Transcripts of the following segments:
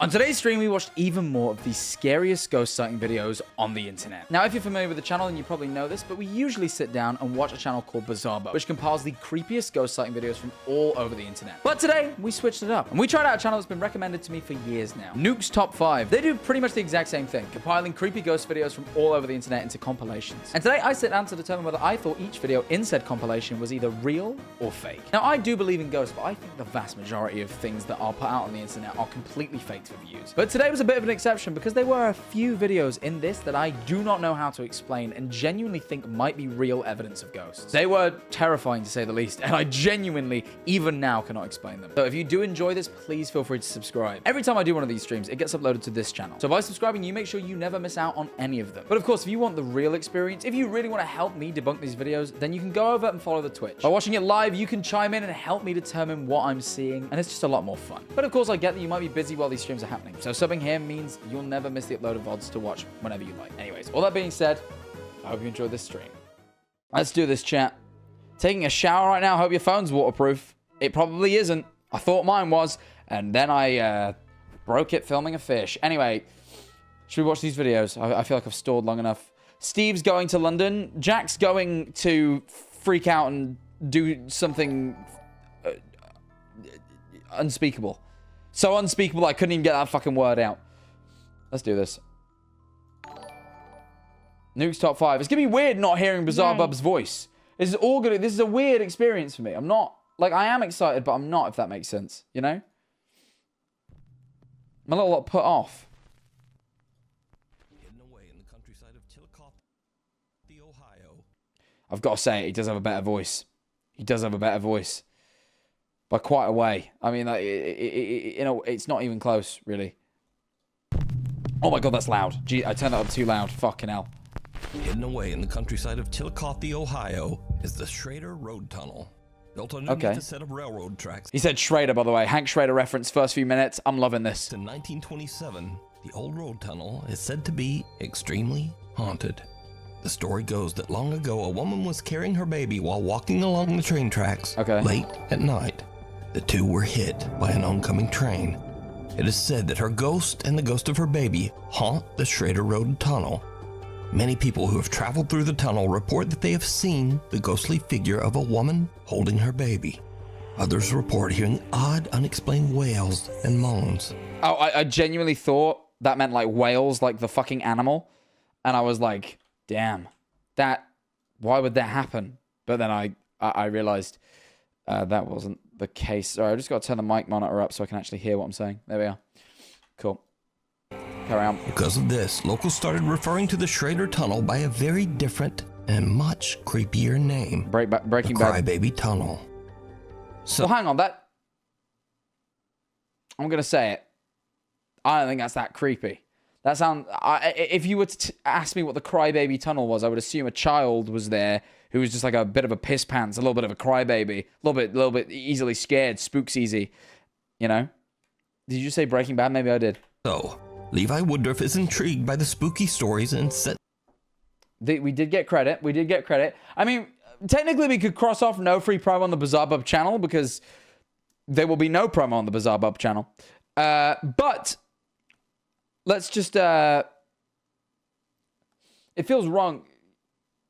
On today's stream, we watched even more of the scariest ghost sighting videos on the internet. Now, if you're familiar with the channel, then you probably know this, but we usually sit down and watch a channel called Bizarbo, which compiles the creepiest ghost sighting videos from all over the internet. But today, we switched it up, and we tried out a channel that's been recommended to me for years now. Nuke's Top 5. They do pretty much the exact same thing, compiling creepy ghost videos from all over the internet into compilations. And today, I sit down to determine whether I thought each video in said compilation was either real or fake. Now, I do believe in ghosts, but I think the vast majority of things that are put out on the internet are completely faked for views. But today was a bit of an exception because there were a few videos in this that I do not know how to explain and genuinely think might be real evidence of ghosts. They were terrifying to say the least, and I genuinely, even now, cannot explain them. So if you do enjoy this, please feel free to subscribe. Every time I do one of these streams, it gets uploaded to this channel. So by subscribing, you make sure you never miss out on any of them. But of course, if you want the real experience, if you really want to help me debunk these videos, then you can go over and follow the Twitch. By watching it live, you can chime in and help me determine what I'm seeing, and it's just a lot more fun. But of course, I get that you might be busy while these streams are happening. So subbing here means you'll never miss the upload of VODs to watch whenever you like. Anyways, all that being said, I hope you enjoyed this stream. Let's do this, chat. Taking a shower right now. Hope your phone's waterproof. It probably isn't. I thought mine was, and then I broke it filming a fish. Anyway, should we watch these videos? I feel like I've stalled long enough. Steve's going to London. Jack's going to freak out and do something unspeakable. So unspeakable, I couldn't even get that fucking word out. Let's do this. Nuke's Top 5. It's gonna be weird not hearing Bizarre Bub's voice. This is all good. This is a weird experience for me. I'm not, like, I am excited, but I'm not, if that makes sense. You know? I'm a little lot put off. Hidden away in the countryside of Chillicothe, Ohio. I've got to say, he does have a better voice. He does have a better voice. By quite a way. I mean, like, you know, it's not even close, really. Oh my god, that's loud. Gee, I turned that up too loud. Fucking hell. Hidden away in the countryside of Chillicothe, Ohio, is the Schrader Road Tunnel. Built underneath a set of railroad tracks. He said Schrader, by the way. Hank Schrader reference, first few minutes. I'm loving this. In 1927, the old road tunnel is said to be extremely haunted. The story goes that long ago, a woman was carrying her baby while walking along the train tracks. Late at night, the two were hit by an oncoming train. It is said that her ghost and the ghost of her baby haunt the Schrader Road Tunnel. Many people who have traveled through the tunnel report that they have seen the ghostly figure of a woman holding her baby. Others report hearing odd, unexplained wails and moans. Oh, I genuinely thought that meant, like, whales, like the fucking animal. And I was like, damn, why would that happen? But then I realized that wasn't the case. Sorry, I just got to turn the mic monitor up so I can actually hear what I'm saying. There we are. Cool. Carry on. Because of this, locals started referring to the Schrader Tunnel by a very different and much creepier name. Breaking Bad. Crybaby Tunnel. So, well, hang on. I'm going to say it. I don't think that's that creepy. That sounds... if you were to ask me what the Crybaby Tunnel was, I would assume a child was there who was just like a bit of a piss pants, a little bit of a crybaby, a little bit easily scared, spooks easy. You know? Did you say Breaking Bad? Maybe I did. So, Levi Woodruff is intrigued by the spooky stories and set... We did get credit. We did get credit. I mean, technically we could cross off no free promo on the Bizarre Bub channel because there will be no promo on the Bizarre Bub channel. But let's just... it feels wrong.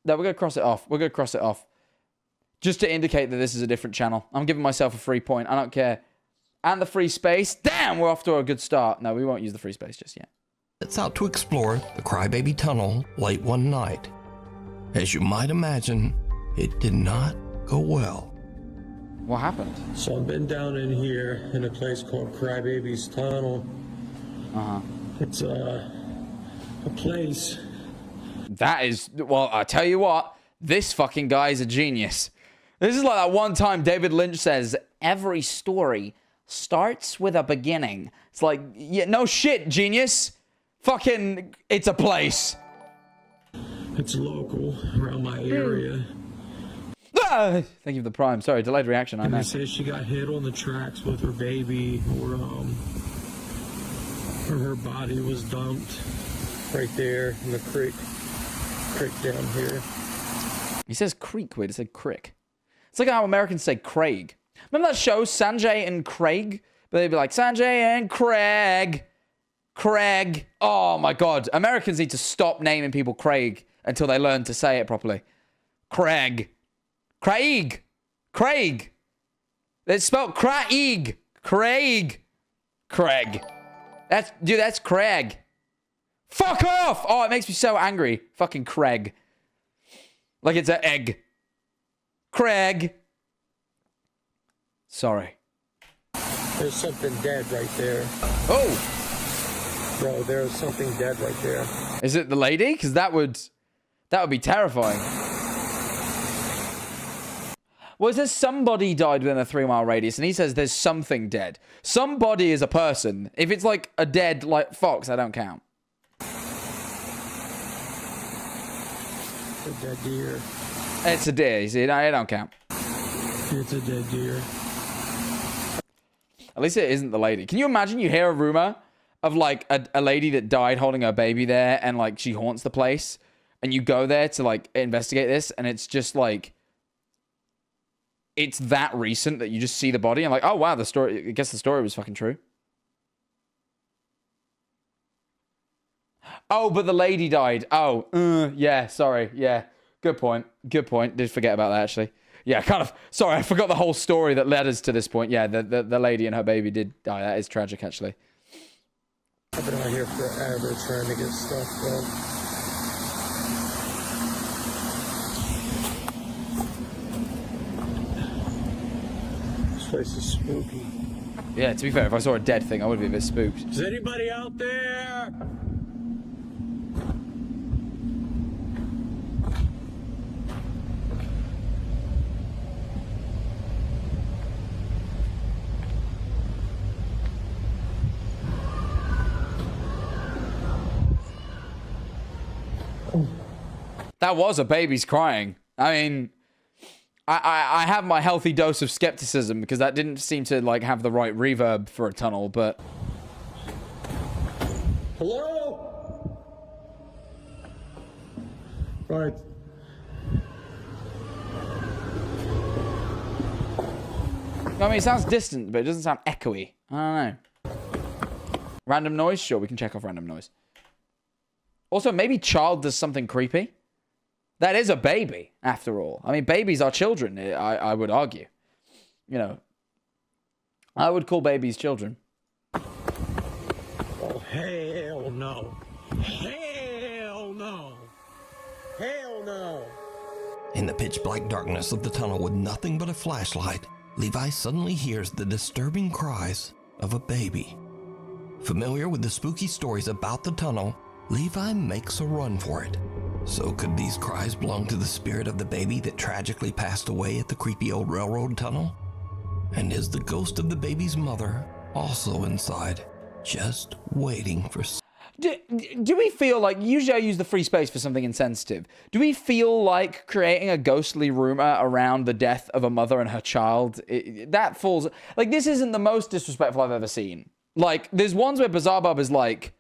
No, we're going to cross it off. We're going to cross it off. Just to indicate that this is a different channel. I'm giving myself a free point. I don't care. And the free space. Damn, we're off to a good start. No, we won't use the free space just yet. Sets out to explore the Crybaby Tunnel late one night. As you might imagine, it did not go well. What happened? So I've been down in here in a place called Crybaby's Tunnel. It's a place... That is, well, I tell you what, this fucking guy is a genius. This is like that one time David Lynch says, every story starts with a beginning. It's like, yeah, no shit, genius. Fucking, it's a place. It's local, around my area. Ah! Thank you for the prime. Sorry, delayed reaction, I know. They say she got hit on the tracks with her baby, or her body was dumped right there in the creek down here. He says creek weird. It said crick. It's like how Americans say Craig. Remember that show, Sanjay and Craig? But they'd be like, Sanjay and Craig. Craig. Oh my God. Americans need to stop naming people Craig until they learn to say it properly. Craig. Craig. Craig. It's spelled Craig. Craig. Craig. That's Craig. Fuck off! Oh, it makes me so angry. Fucking Craig. Like it's an egg. Craig. Sorry. There's something dead right there. Oh. Bro, there's something dead right there. Is it the lady? Because that would be terrifying. Well, it says somebody died within a 3-mile radius, and he says there's something dead. Somebody is a person. If it's like a dead, like, fox, I don't count. It's a dead deer. It's a deer, you see, I don't count. It's a dead deer. At least it isn't the lady. Can you imagine you hear a rumor of, like, a lady that died holding her baby there, and, like, she haunts the place, and you go there to, like, investigate this, and it's just, like... It's that recent that you just see the body and like, oh wow, I guess the story was fucking true. Oh, but the lady died. Oh, yeah, sorry. Yeah, good point. Good point. Did forget about that, actually. Yeah, kind of, sorry, I forgot the whole story that led us to this point. Yeah, the lady and her baby did die. That is tragic, actually. I've been out here forever trying to get stuff done. This place is spooky. Yeah, to be fair, if I saw a dead thing, I would be a bit spooked. Is anybody out there? That was a baby's crying. I mean, I have my healthy dose of skepticism because that didn't seem to like have the right reverb for a tunnel, but... Hello? Right. I mean, it sounds distant, but it doesn't sound echoey. I don't know. Random noise? Sure, we can check off random noise. Also, maybe child does something creepy. That is a baby, after all. I mean, babies are children, I would argue. You know, I would call babies children. Oh, hell no. Hell no. Hell no. In the pitch black darkness of the tunnel with nothing but a flashlight, Levi suddenly hears the disturbing cries of a baby. Familiar with the spooky stories about the tunnel, Levi makes a run for it. So could these cries belong to the spirit of the baby that tragically passed away at the creepy old railroad tunnel? And is the ghost of the baby's mother also inside, just waiting for... Do we feel like, usually I use the free space for something insensitive. Do we feel like creating a ghostly rumor around the death of a mother and her child, that falls... Like, this isn't the most disrespectful I've ever seen. Like, there's ones where Bizarre Bob is like,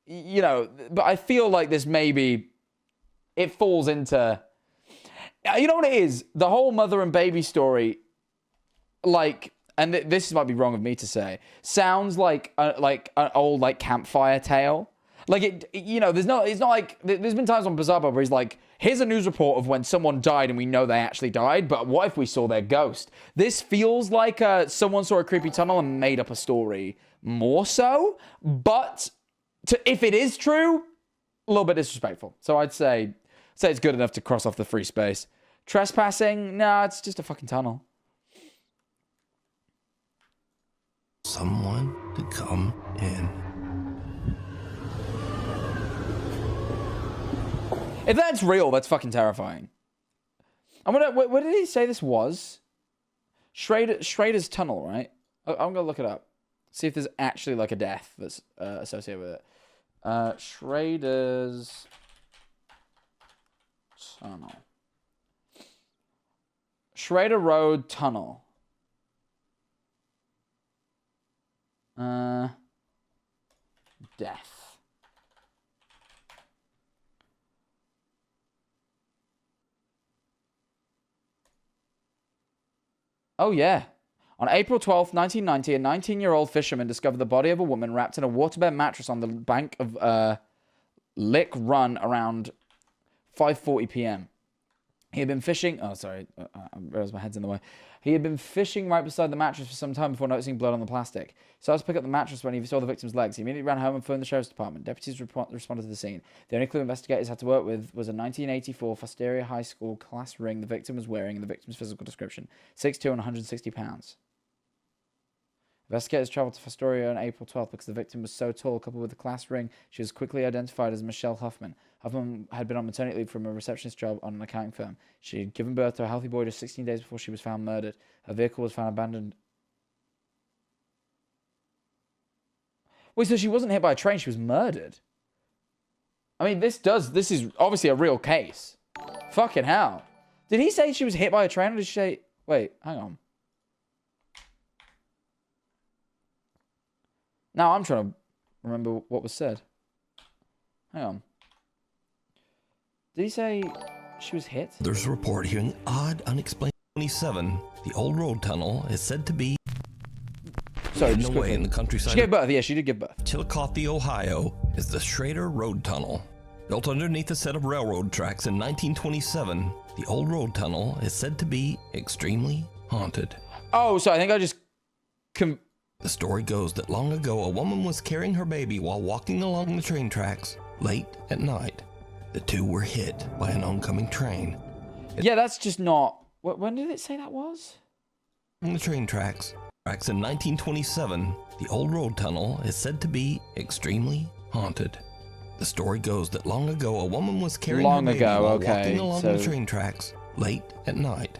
you know, but I feel like this maybe, it falls into, you know what it is? The whole mother and baby story, like, and this might be wrong of me to say, sounds like an old, like, campfire tale. Like, you know, it's not like, there's been times on Bizarre Bob where he's like, here's a news report of when someone died and we know they actually died, but what if we saw their ghost? This feels like someone saw a creepy tunnel and made up a story more so, but... if it is true, a little bit disrespectful. So I'd say it's good enough to cross off the free space. Trespassing? Nah, it's just a fucking tunnel. Someone to come in. If that's real, that's fucking terrifying. What did he say this was? Schrader's tunnel, right? I'm gonna look it up. See if there's actually like a death that's associated with it. Schrader's tunnel. Schrader Road tunnel. Death. Oh yeah. On April 12th, 1990, a 19-year-old fisherman discovered the body of a woman wrapped in a waterbed mattress on the bank of Lick Run around 5:40 p.m. He had been fishing... Oh, sorry. I realized my head's in the way. He had been fishing right beside the mattress for some time before noticing blood on the plastic. So I was to pick up the mattress when he saw the victim's legs. He immediately ran home and phoned the sheriff's department. Deputies responded to the scene. The only clue investigators had to work with was a 1984 Fosteria High School class ring the victim was wearing and the victim's physical description. 6'2" and 160 pounds. Investigators traveled to Fostoria on April 12th because the victim was so tall, coupled with the class ring, she was quickly identified as Michelle Huffman. Huffman had been on maternity leave from a receptionist job on an accounting firm. She had given birth to a healthy boy just 16 days before she was found murdered. Her vehicle was found abandoned. Wait, so she wasn't hit by a train, she was murdered? I mean, this is obviously a real case. Fucking hell. Did he say she was hit by a train, or did she say... Wait, hang on. Now I'm trying to remember what was said. Hang on. Did he say she was hit? There's a report hearing odd, unexplained 27. The old road tunnel is said to be... Sorry, just away in the countryside. She gave birth. Yeah, she did give birth. Chillicothe, Ohio, is the Schrader Road Tunnel. Built underneath a set of railroad tracks in 1927, the old road tunnel is said to be extremely haunted. Oh, so I think I just... The story goes that long ago, a woman was carrying her baby while walking along the train tracks. Late at night, the two were hit by an oncoming train. Yeah, that's just not... When did it say that was? On the train tracks. In 1927, the old road tunnel is said to be extremely haunted. The story goes that long ago, a woman was carrying her baby while walking along the train tracks. Late at night,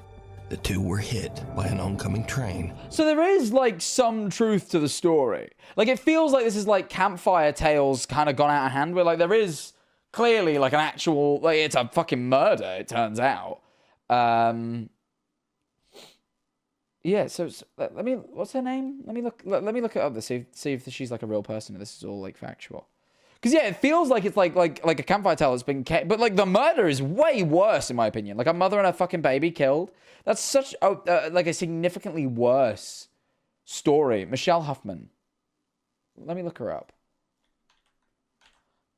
the two were hit by an oncoming train. So there is, like, some truth to the story. Like, it feels like this is, like, campfire tales kind of gone out of hand, where, like, there is clearly, like, an actual... Like, it's a fucking murder, it turns out. Yeah, so let me... What's her name? Let me look it up to see if she's, like, a real person, or this is all, like, factual. Because, yeah, it feels like it's like a campfire tale that's been... But, like, the murder is way worse, in my opinion. Like, a mother and her fucking baby killed. That's such, like, a significantly worse story. Michelle Huffman. Let me look her up.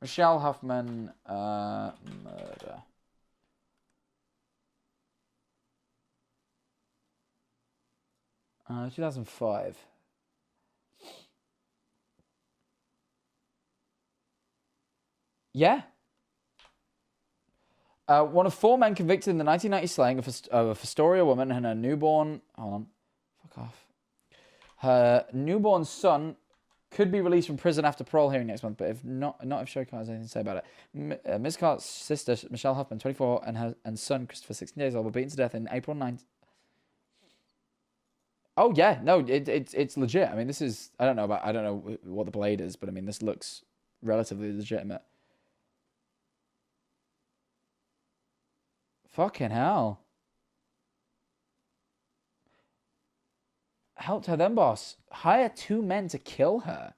Michelle Huffman, murder. Uh, 2005. Yeah. One of four men convicted in the 1990 slaying of a Fostoria woman and her newborn... Hold on. Fuck off. Her newborn son could be released from prison after parole hearing next month, but if not if Sherry Carr has anything to say about it. Ms. Carr's sister, Michelle Huffman, 24, and son, Christopher, 16 days old, were beaten to death in April 9th. Oh, yeah. No, it's legit. I mean, this is... I don't know what the blade is, but I mean, this looks relatively legitimate. Fucking hell. Helped her then, boss. Hire 2 men to kill her.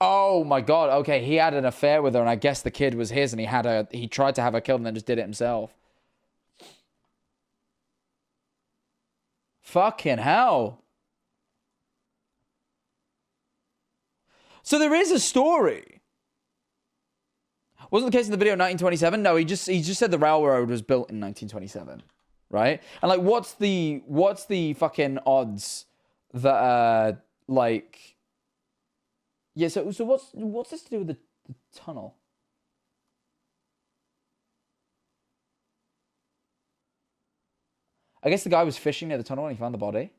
Oh my god, okay, he had an affair with her and I guess the kid was his and he tried to have her killed and then just did it himself. Fucking hell. So there is a story. Wasn't the case in the video 1927? No, he just said the railroad was built in 1927, right? And like, what's the fucking odds that like, yeah. So what's this to do with the tunnel? I guess the guy was fishing near the tunnel and he found the body.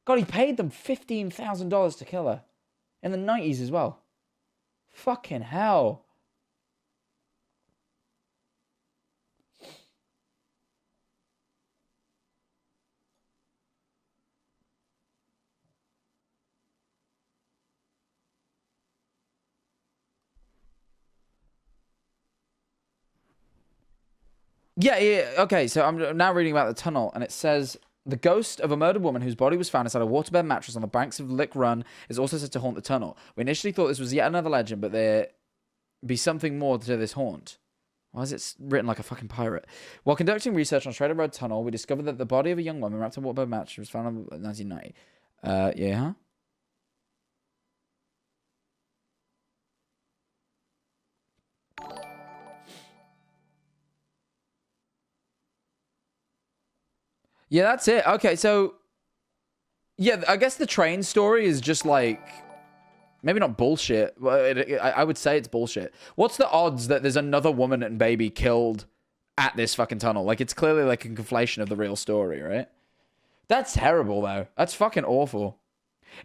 God, he paid them $15,000 to kill her. In the 90s as well. Fucking hell. Yeah, okay, so I'm now reading about the tunnel, and it says... The ghost of a murdered woman whose body was found inside a waterbed mattress on the banks of Lick Run is also said to haunt the tunnel. We initially thought this was yet another legend, but be something more to this haunt. Why is it written like a fucking pirate? While conducting research on Trader Road Tunnel, we discovered that the body of a young woman wrapped in waterbed mattress was found in 1990. Yeah, huh? Yeah, that's it. Okay, so... Yeah, I guess the train story is just like... Maybe not bullshit. I would say it's bullshit. What's the odds that there's another woman and baby killed at this fucking tunnel? Like, it's clearly like a conflation of the real story, right? That's terrible, though. That's fucking awful.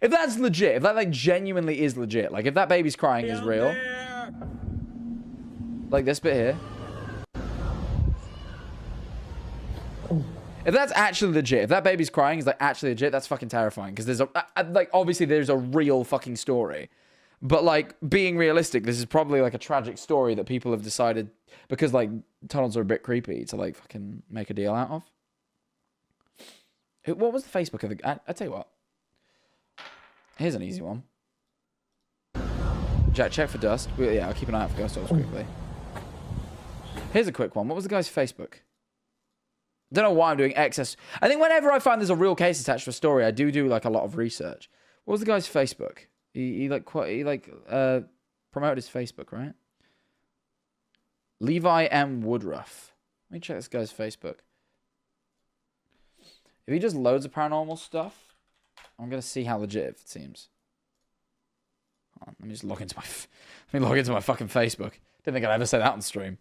If that's legit, if that, like, genuinely is legit, like, if that baby's crying is real... Like this bit here. If that's actually legit, if that baby's crying is like actually legit, that's fucking terrifying. Because there's a, like, obviously there's a real fucking story. But, like, being realistic, this is probably, like, a tragic story that people have decided, because, like, tunnels are a bit creepy, to, like, fucking make a deal out of. What was the Facebook of the... I tell you what. Here's an easy one. Jack, check for dust. Yeah, I'll keep an eye out for ghost dogs quickly. Here's a quick one. What was the guy's Facebook? Don't know why I'm doing excess. I think whenever I find there's a real case attached to a story, I do like a lot of research. What was the guy's Facebook? He promoted his Facebook, right? Levi M. Woodruff. Let me check this guy's Facebook. If he does loads of paranormal stuff, I'm gonna see how legit it seems. Hold on, let me just log into my. Let me log into my fucking Facebook. Didn't think I'd ever say that on stream.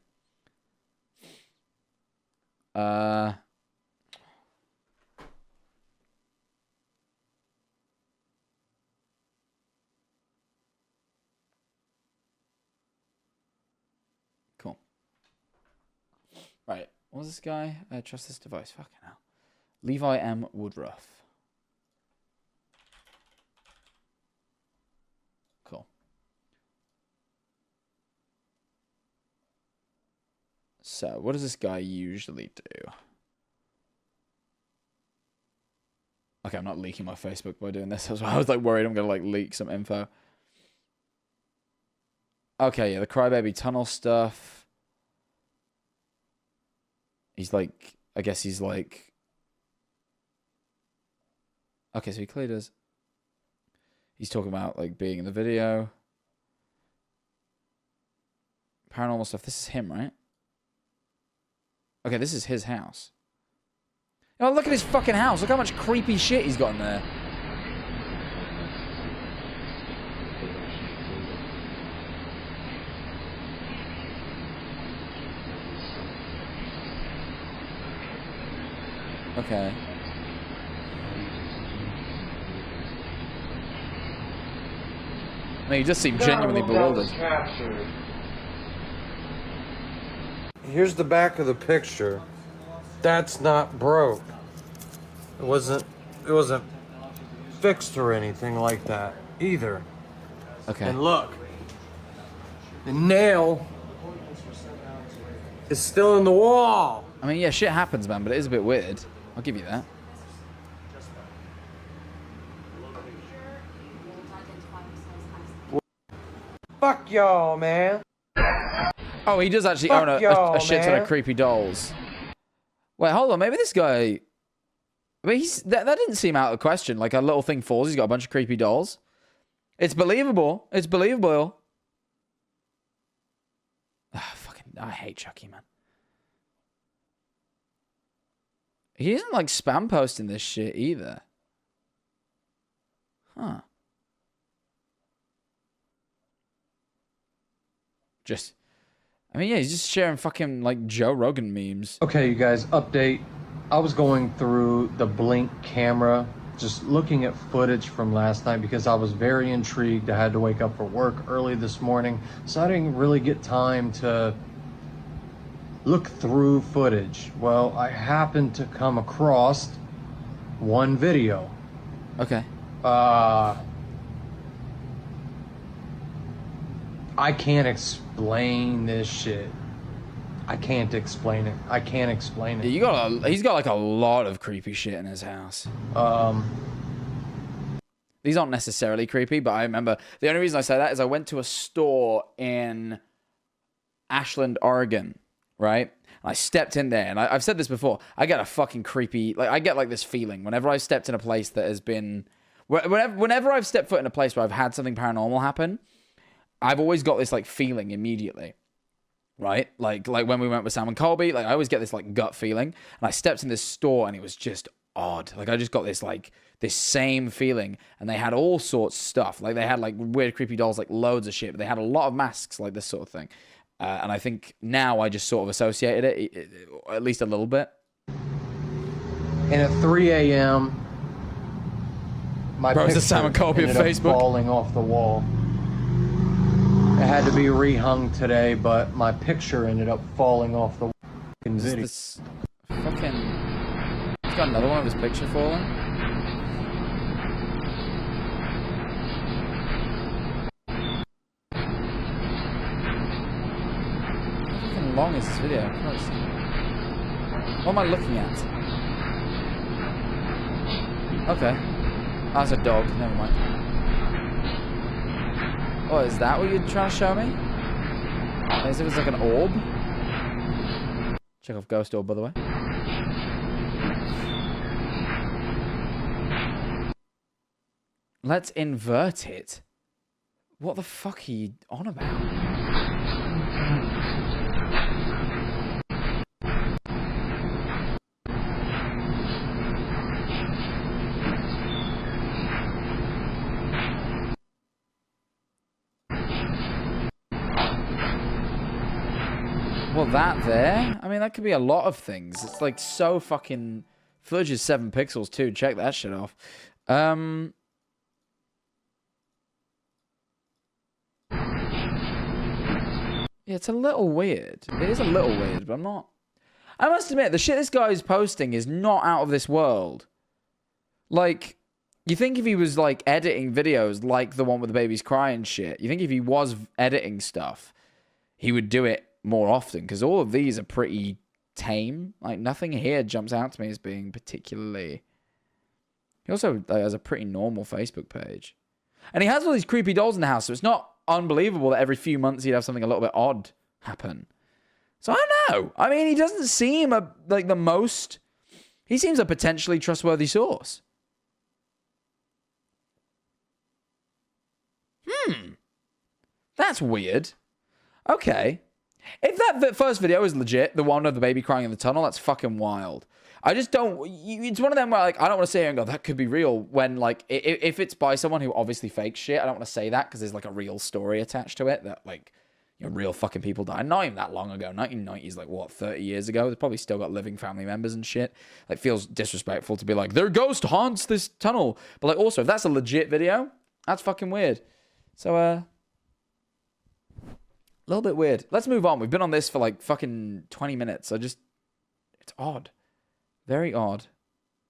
Cool. Right. What was this guy? Trust this device. Fucking hell. Levi M. Woodruff. Cool. So, what does this guy usually do? Okay, I'm not leaking my Facebook by doing this. I was like worried I'm gonna like leak some info. Okay, yeah, the Crybaby Tunnel stuff. He's like, I guess he's like... Okay, so he clearly does. He's talking about like being in the video. Paranormal stuff. This is him, right? Okay, this is his house. Oh, look at his fucking house. Look how much creepy shit he's got in there. Okay. I mean, you just seem genuinely bewildered. Here's the back of the picture. That's not broke. It wasn't fixed or anything like that either. Okay. And look, the nail is still in the wall. I mean, yeah, shit happens, man, but it is a bit weird. I'll give you that. Fuck y'all, man. Oh, he does actually own a shit ton of creepy dolls. Wait, hold on. Maybe this guy... I mean, that didn't seem out of the question. Like, a little thing falls, he's got a bunch of creepy dolls. It's believable. It's believable. Ah, fucking... I hate Chucky, man. He isn't, like, spam posting this shit either. Huh. Just... I mean, yeah, he's just sharing fucking, like, Joe Rogan memes. Okay, you guys, update. I was going through the Blink camera, just looking at footage from last night because I was very intrigued. I had to wake up for work early this morning, so I didn't really get time to look through footage. Well, I happened to come across one video. Okay. I can't explain this shit. I can't explain it. I can't explain it. Yeah, he's got like a lot of creepy shit in his house. These aren't necessarily creepy, but I remember the only reason I say that is I went to a store in Ashland, Oregon, right? And I stepped in there, and I've said this before. I get a fucking creepy, like, I get like this feeling whenever I've stepped in a place that has been, whenever I've stepped foot in a place where I've had something paranormal happen, I've always got this like feeling immediately, right? Like when we went with Sam and Colby, like I always get this like gut feeling, and I stepped in this store, and it was just odd. Like I just got this like this same feeling, and they had all sorts of stuff. Like they had like weird creepy dolls, like loads of shit, but they had a lot of masks, like this sort of thing. And I think now I just sort of associated it at least a little bit. And at 3 a.m., my picture Sam and Colby ended of up Facebook. falling off the wall. It had to be rehung today, but my picture ended up falling off the video. This fucking... He's got another one of his picture falling. How fucking long is this video? Christ. What am I looking at? Okay. That's a dog. Never mind. Oh, is that what you're trying to show me? As if it's like an orb? Check off Ghost Orb, by the way. Let's invert it. What the fuck are you on about? Well, that there? I mean, that could be a lot of things. It's like so fucking... Footage is 7 pixels too. Check that shit off. Yeah, it's a little weird. It is a little weird, but I'm not... I must admit, the shit this guy is posting is not out of this world. Like, you think if he was, like, editing videos like the one with the babies crying shit, you think if he was editing stuff, he would do it more often, because all of these are pretty tame. Like, nothing here jumps out to me as being particularly... He also has a pretty normal Facebook page. And he has all these creepy dolls in the house, so it's not unbelievable that every few months he'd have something a little bit odd happen. So I don't know. I mean, he doesn't seem like the most... He seems a potentially trustworthy source. That's weird. Okay. If that first video is legit, the one of the baby crying in the tunnel, that's fucking wild. I just don't... It's one of them where, like, I don't want to sit here and go, that could be real, when, like, if it's by someone who obviously fakes shit, I don't want to say that, because there's, like, a real story attached to it, that, like, you know, real fucking people died. Not even that long ago. 1990s, like, what, 30 years ago? They've probably still got living family members and shit. Like, feels disrespectful to be like, their ghost haunts this tunnel. But, like, also, if that's a legit video, that's fucking weird. So, a little bit weird. Let's move on. We've been on this for, like, fucking 20 minutes. It's odd. Very odd.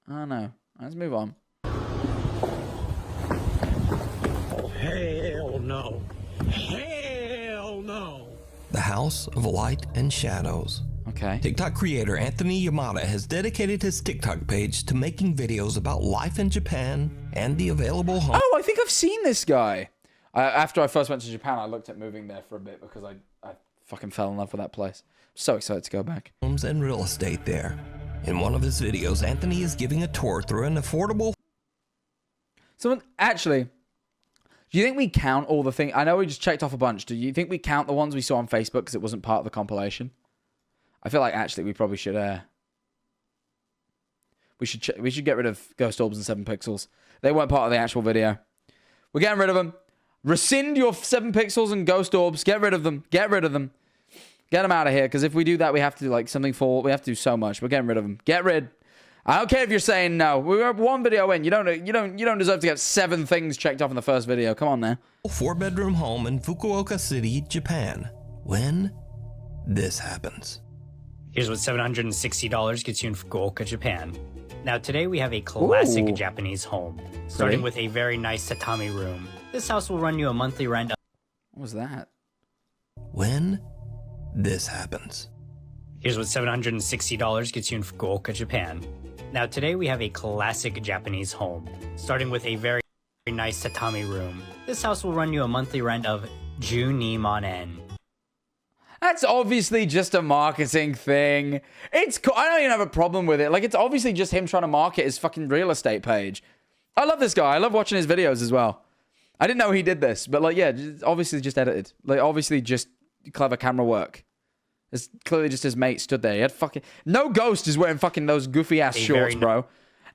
I don't know. Let's move on. Hell no. Hell no. The House of Light and Shadows. Okay. TikTok creator Anthony Yamada has dedicated his TikTok page to making videos about life in Japan and the available home. Oh, I think I've seen this guy. After I first went to Japan, I looked at moving there for a bit because I fucking fell in love with that place. I'm so excited to go back. Homes and real estate there. In one of his videos, Anthony is giving a tour through an affordable... Someone, actually, do you think we count all the things? I know we just checked off a bunch. Do you think we count the ones we saw on Facebook because it wasn't part of the compilation? I feel like, actually, we probably should... We should get rid of Ghost Orbs and 7 Pixels. They weren't part of the actual video. We're getting rid of them. Rescind your 7 Pixels and Ghost Orbs. Get rid of them. Get rid of them. Get them out of here, because if we do that, we have to do, like, something for... We have to do so much. We're getting rid of them. Get rid. I don't care if you're saying no. We were 1 video in. You don't deserve to get 7 things checked off in the first video. Come on now. 4-bedroom home in Fukuoka City, Japan. When this happens. Here's what $760 gets you in Fukuoka, Japan. Now today we have a classic Japanese home, starting with a very nice tatami room. This house will run you a monthly rent of... What was that? When this happens. Here's what $760 gets you in Fukuoka, Japan. Now today we have a classic Japanese home, starting with a very nice tatami room. This house will run you a monthly rent of 12 yen. That's obviously just a marketing thing. It's cool. I don't even have a problem with it. Like, it's obviously just him trying to market his fucking real estate page. I love this guy. I love watching his videos as well. I didn't know he did this, but like, yeah, obviously just edited. Like, obviously just clever camera work. It's clearly just his mate stood there. He had fucking... No ghost is wearing fucking those goofy-ass shorts, bro.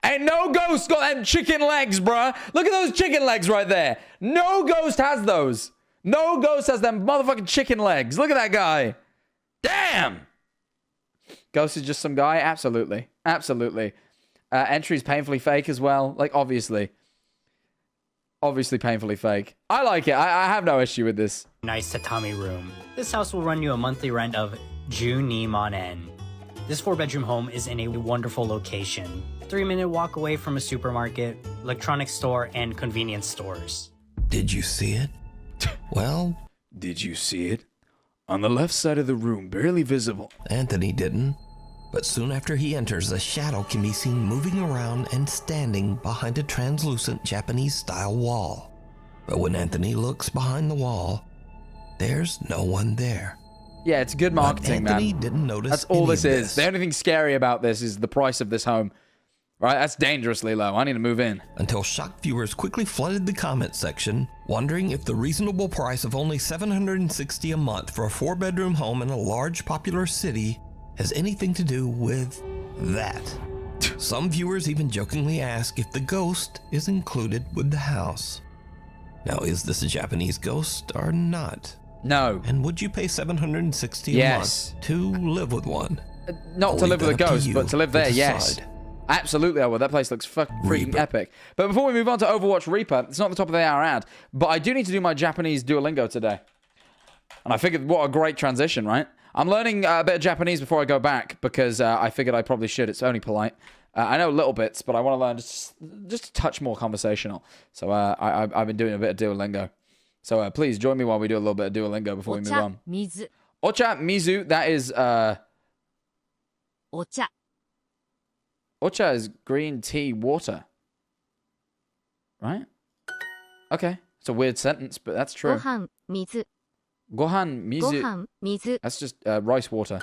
And no ghost got them chicken legs, bro. Look at those chicken legs right there. No ghost has those. No ghost has them motherfucking chicken legs. Look at that guy. Damn. Ghost is just some guy? Absolutely. Absolutely. Entry's painfully fake as well. Like, obviously. Obviously painfully fake. I like it. I have no issue with this. Nice tatami room. This house will run you a monthly rent of Ju-ni-man-en. This 4-bedroom home is in a wonderful location. 3-minute walk away from a supermarket, electronics store, and convenience stores. Did you see it? Well... Did you see it? On the left side of the room, barely visible. Anthony didn't. But soon after he enters, a shadow can be seen moving around and standing behind a translucent Japanese-style wall. But when Anthony looks behind the wall, there's no one there. Yeah, it's good marketing, man. Anthony didn't notice. That's all this is. The only thing scary about this is the price of this home. Right? That's dangerously low. I need to move in. Until shocked viewers quickly flooded the comment section, wondering if the reasonable price of only $760 a month for a 4-bedroom home in a large popular city has anything to do with that. Some viewers even jokingly ask if the ghost is included with the house. Now, is this a Japanese ghost or not? No. And would you pay $760 a month to live with one? Not to live with a ghost, but to live there, yes. Absolutely, I would. That place looks freaking epic. But before we move on to Overwatch Reaper, it's not the top of the hour ad, but I do need to do my Japanese Duolingo today. And I figured, what a great transition, right? I'm learning a bit of Japanese before I go back, because I figured I probably should. It's only polite. I know little bits, but I want to learn just a touch more conversational. So I've been doing a bit of Duolingo. So please join me while we do a little bit of Duolingo before we move on. Mizu. Ocha, mizu, that is... Ocha. Ocha is green tea water. Right? Okay. It's a weird sentence, but that's true. Gohan, mizu. Gohan, mizu. Gohan, mizu. That's just rice water.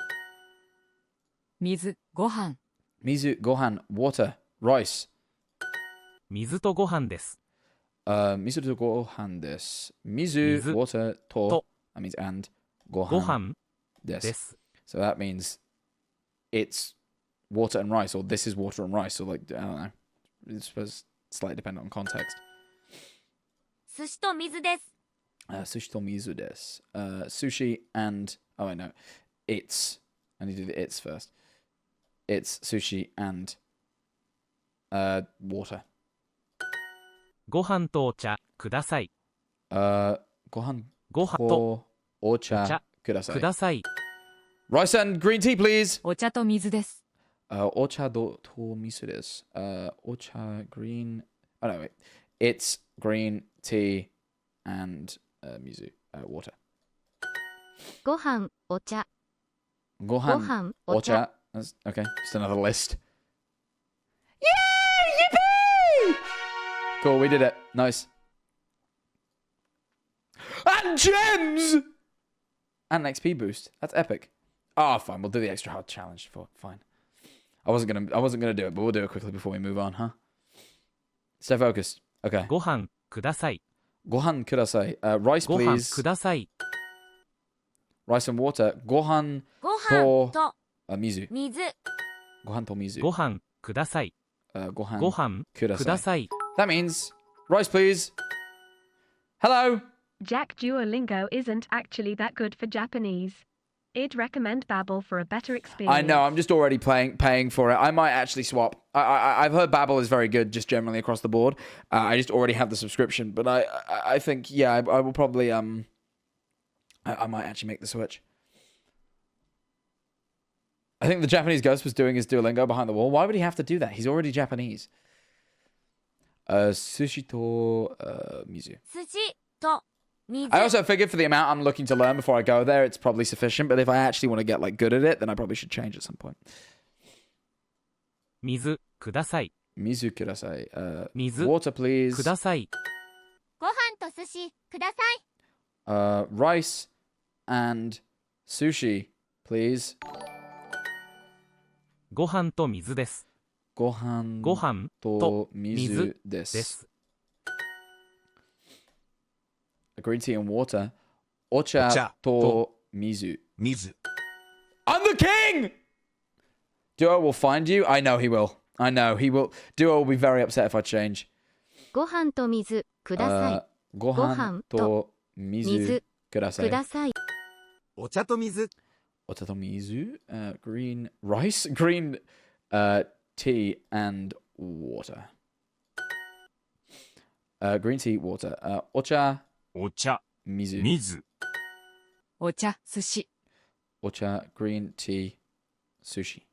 Mizu, gohan. Mizu, gohan, water, rice. 水とご飯です。Mizu to gohan des. Mizu, water, to. That means and. Gohan. ご飯 Des. です。 So that means it's water and rice, or this is water and rice, or like, I don't know. It's supposed slightly dependent on context. 寿司と水です。 Sushi to mizu des. Sushi and... Oh, I know. It's... I need to do the it's first. It's sushi and... water. ご飯とお茶ください。 Gohan ご飯と ocha く kudasai. ださい。 Rice and green tea, please. お茶と水です。 Ocha to misu desu. Ocha green... Oh, no, wait. It's green tea and mizu. Water. ご飯、お茶。 Gohan, Gohan, ocha. ocha. That's, okay, just another list. Yay! Yippee! Cool, we did it. Nice. And gems! And an XP boost. That's epic. Oh, fine. We'll do the extra hard challenge. Fine. I wasn't gonna do it, but we'll do it quickly before we move on, huh? Stay focused. Okay. ご飯ください。 Gohan kudasai. Rice, ご飯 please. ください。 Rice and water. Gohan ご飯と mizu. 水。 Gohan to mizu. ご飯ください。 Gohan ご飯くだ kudasai. さい。 That means rice, please. Hello. Jack Duolingo isn't actually that good for Japanese. I'd recommend Babbel for a better experience. I know. I'm just already paying for it. I might actually swap. I've heard Babbel is very good, just generally across the board. I just already have the subscription, but I think I will probably I might actually make the switch. I think the Japanese ghost was doing his Duolingo behind the wall. Why would he have to do that? He's already Japanese. Sushi to mizu. 寿司と水。 I also figured for the amount I'm looking to learn before I go there, it's probably sufficient. But if I actually want to get like good at it, then I probably should change at some point. 水ください。 Mizu kudasai. 水 Water, please. ください。ご飯と寿司ください。 Rice and Sushi, please. ご飯と水です。ご飯ご飯とと水水で。ですす。Green tea and water. お茶と水。水。 I'm the king! Duo will find you. I know he will. I know he will. Duo will be very upset if I change. ご飯と水ください。ご飯と水ください。ください。お茶と水。お茶と水。Green rice? Green tea and water. Green tea, water. お茶、お茶、水。水。お茶、寿司。お茶、green tea, sushi.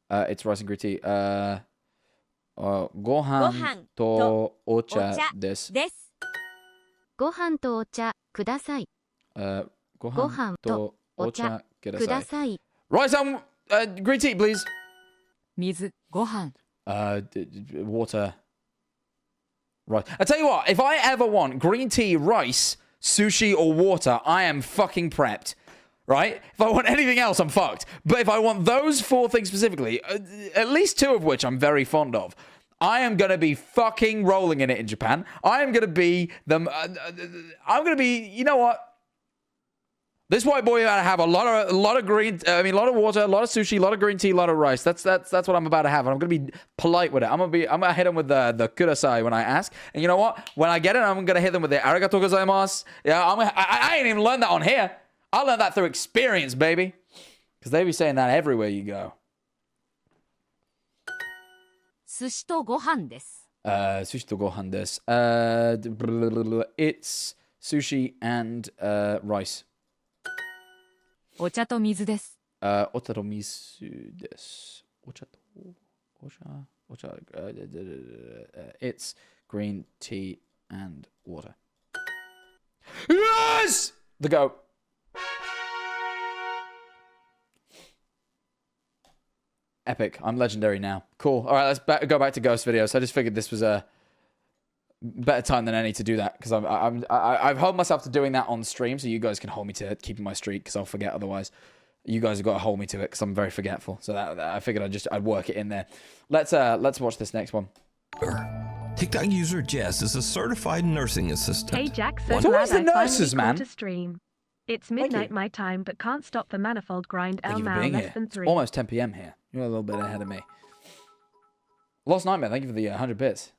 It's rice and green tea. ご飯とお茶です。ご飯とお茶ください。ご飯とお茶ください。Rice and green tea, please. 水、ご飯。Water. Right. I tell you what, if I ever want green tea, rice, sushi, or water, I am fucking prepped. Right? If I want anything else, I'm fucked. But if I want those 4 things specifically, at least 2 of which I'm very fond of, I am going to be fucking rolling in it in Japan. I am going to be I'm going to be, you know what? This white boy about to have a lot of water, a lot of sushi, a lot of green tea, a lot of rice. That's what I'm about to have. And I'm gonna be polite with it. I'm gonna hit him with the kudasai when I ask. And you know what? When I get it, I'm gonna hit them with the arigatou gozaimasu. Yeah, I ain't even learned that on here. I learned that through experience, baby. Because they be saying that everywhere you go. 寿司とご飯です。Sushi to gohan desu. It's sushi and rice. お茶と水です。お茶と水です。お茶。It's green tea and water. Yes! The goat. Epic. I'm legendary now. Cool. All right, let's go back to ghost videos. I just figured this was a better time than any to do that because I've held myself to doing that on stream, so you guys can hold me to keeping my streak because I'll forget otherwise. You guys have got to hold me to it because I'm very forgetful. So that I figured I'd work it in there. Let's watch this next one. TikTok user Jess is a certified nursing assistant. Hey Jack, so It's always glad the I nurses, finally man. caught a stream. It's midnight my time, but can't stop the manifold grind. Thank you for now being less here. than It's 3. almost 10 p.m. here. You're a little bit ahead of me. Lost Nightmare, thank you for the 100 bits.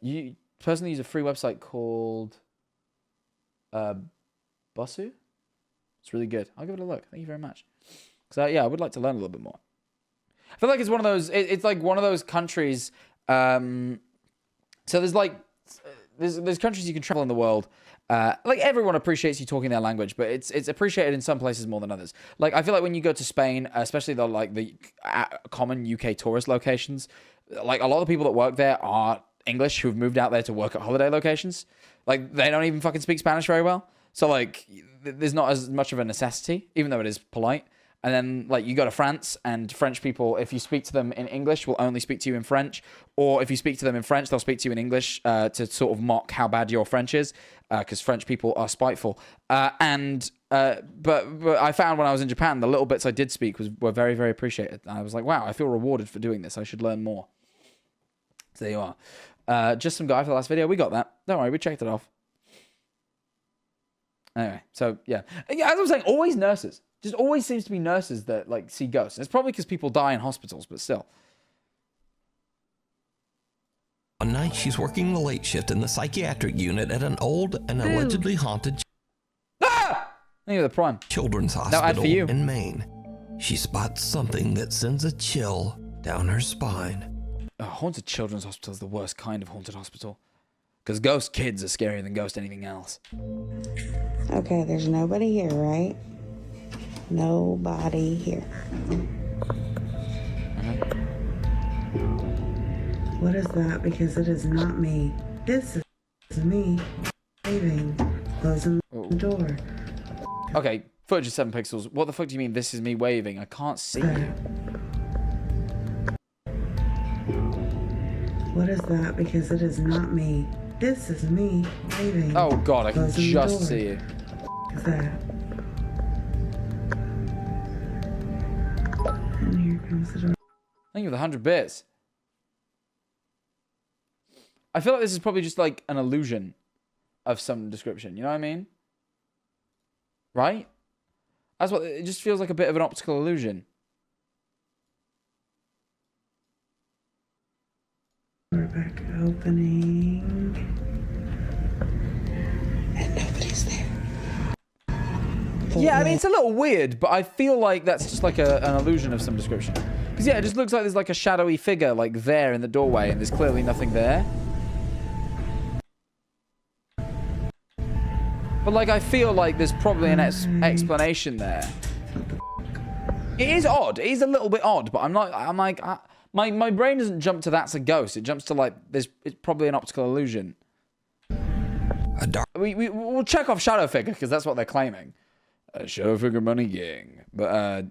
You personally use a free website called Bosu. It's really good. I'll give it a look. Thank you very much. So yeah, I would like to learn a little bit more. I feel like it's one of those. It's like one of those countries. So there's like there's countries you can travel in the world. Like everyone appreciates you talking their language, but it's appreciated in some places more than others. Like I feel like when you go to Spain, especially the common UK tourist locations, like a lot of the people that work there are English who've moved out there to work at holiday locations. Like they don't even fucking speak Spanish very well. So like there's not as much of a necessity, even though it is polite. And then, like, you go to France, and French people, if you speak to them in English, will only speak to you in French. Or if you speak to them in French, they'll speak to you in English to sort of mock how bad your French is, because French people are spiteful. But I found when I was in Japan, the little bits I did speak were very, very appreciated. And I was like, wow, I feel rewarded for doing this. I should learn more. So there you are. Just some guy for the last video. We got that. Don't worry, we checked it off. Anyway, so, yeah. As I was saying, always nurses. Just always seems to be nurses that like see ghosts. It's probably because people die in hospitals, but still. One night, she's working the late shift in the psychiatric unit at an old and allegedly haunted Thank you for the prime. children's No ad hospital for you. in Maine. She spots something that sends a chill down her spine. A haunted children's hospital is the worst kind of haunted hospital. Because ghost kids are scarier than ghost anything else. Okay, there's nobody here, right? Nobody here. What is that? Because it is not me. This is me leaving, closing the door. Okay, footage of 7 pixels. What the fuck do you mean this is me waving? I can't see you. What is that? Because it is not me. This is me leaving. Oh god, I can Closing the just door. see you. Is that? And here comes the door. Thank you for the 100 bits. I feel like this is probably just like an illusion of some description. You know what I mean? Right? That's what it just feels like, a bit of an optical illusion. We're back opening. And nobody's there. Yeah, I mean, it's a little weird, but I feel like that's just like an illusion of some description. Because, yeah, it just looks like there's like a shadowy figure like there in the doorway, and there's clearly nothing there. But, like, I feel like there's probably an explanation there. It is odd. It is a little bit odd, but I'm like, my brain doesn't jump to that's a ghost. It jumps to, like, it's probably an optical illusion. We'll check off shadow figure, because that's what they're claiming. Shadow figure money gang. But,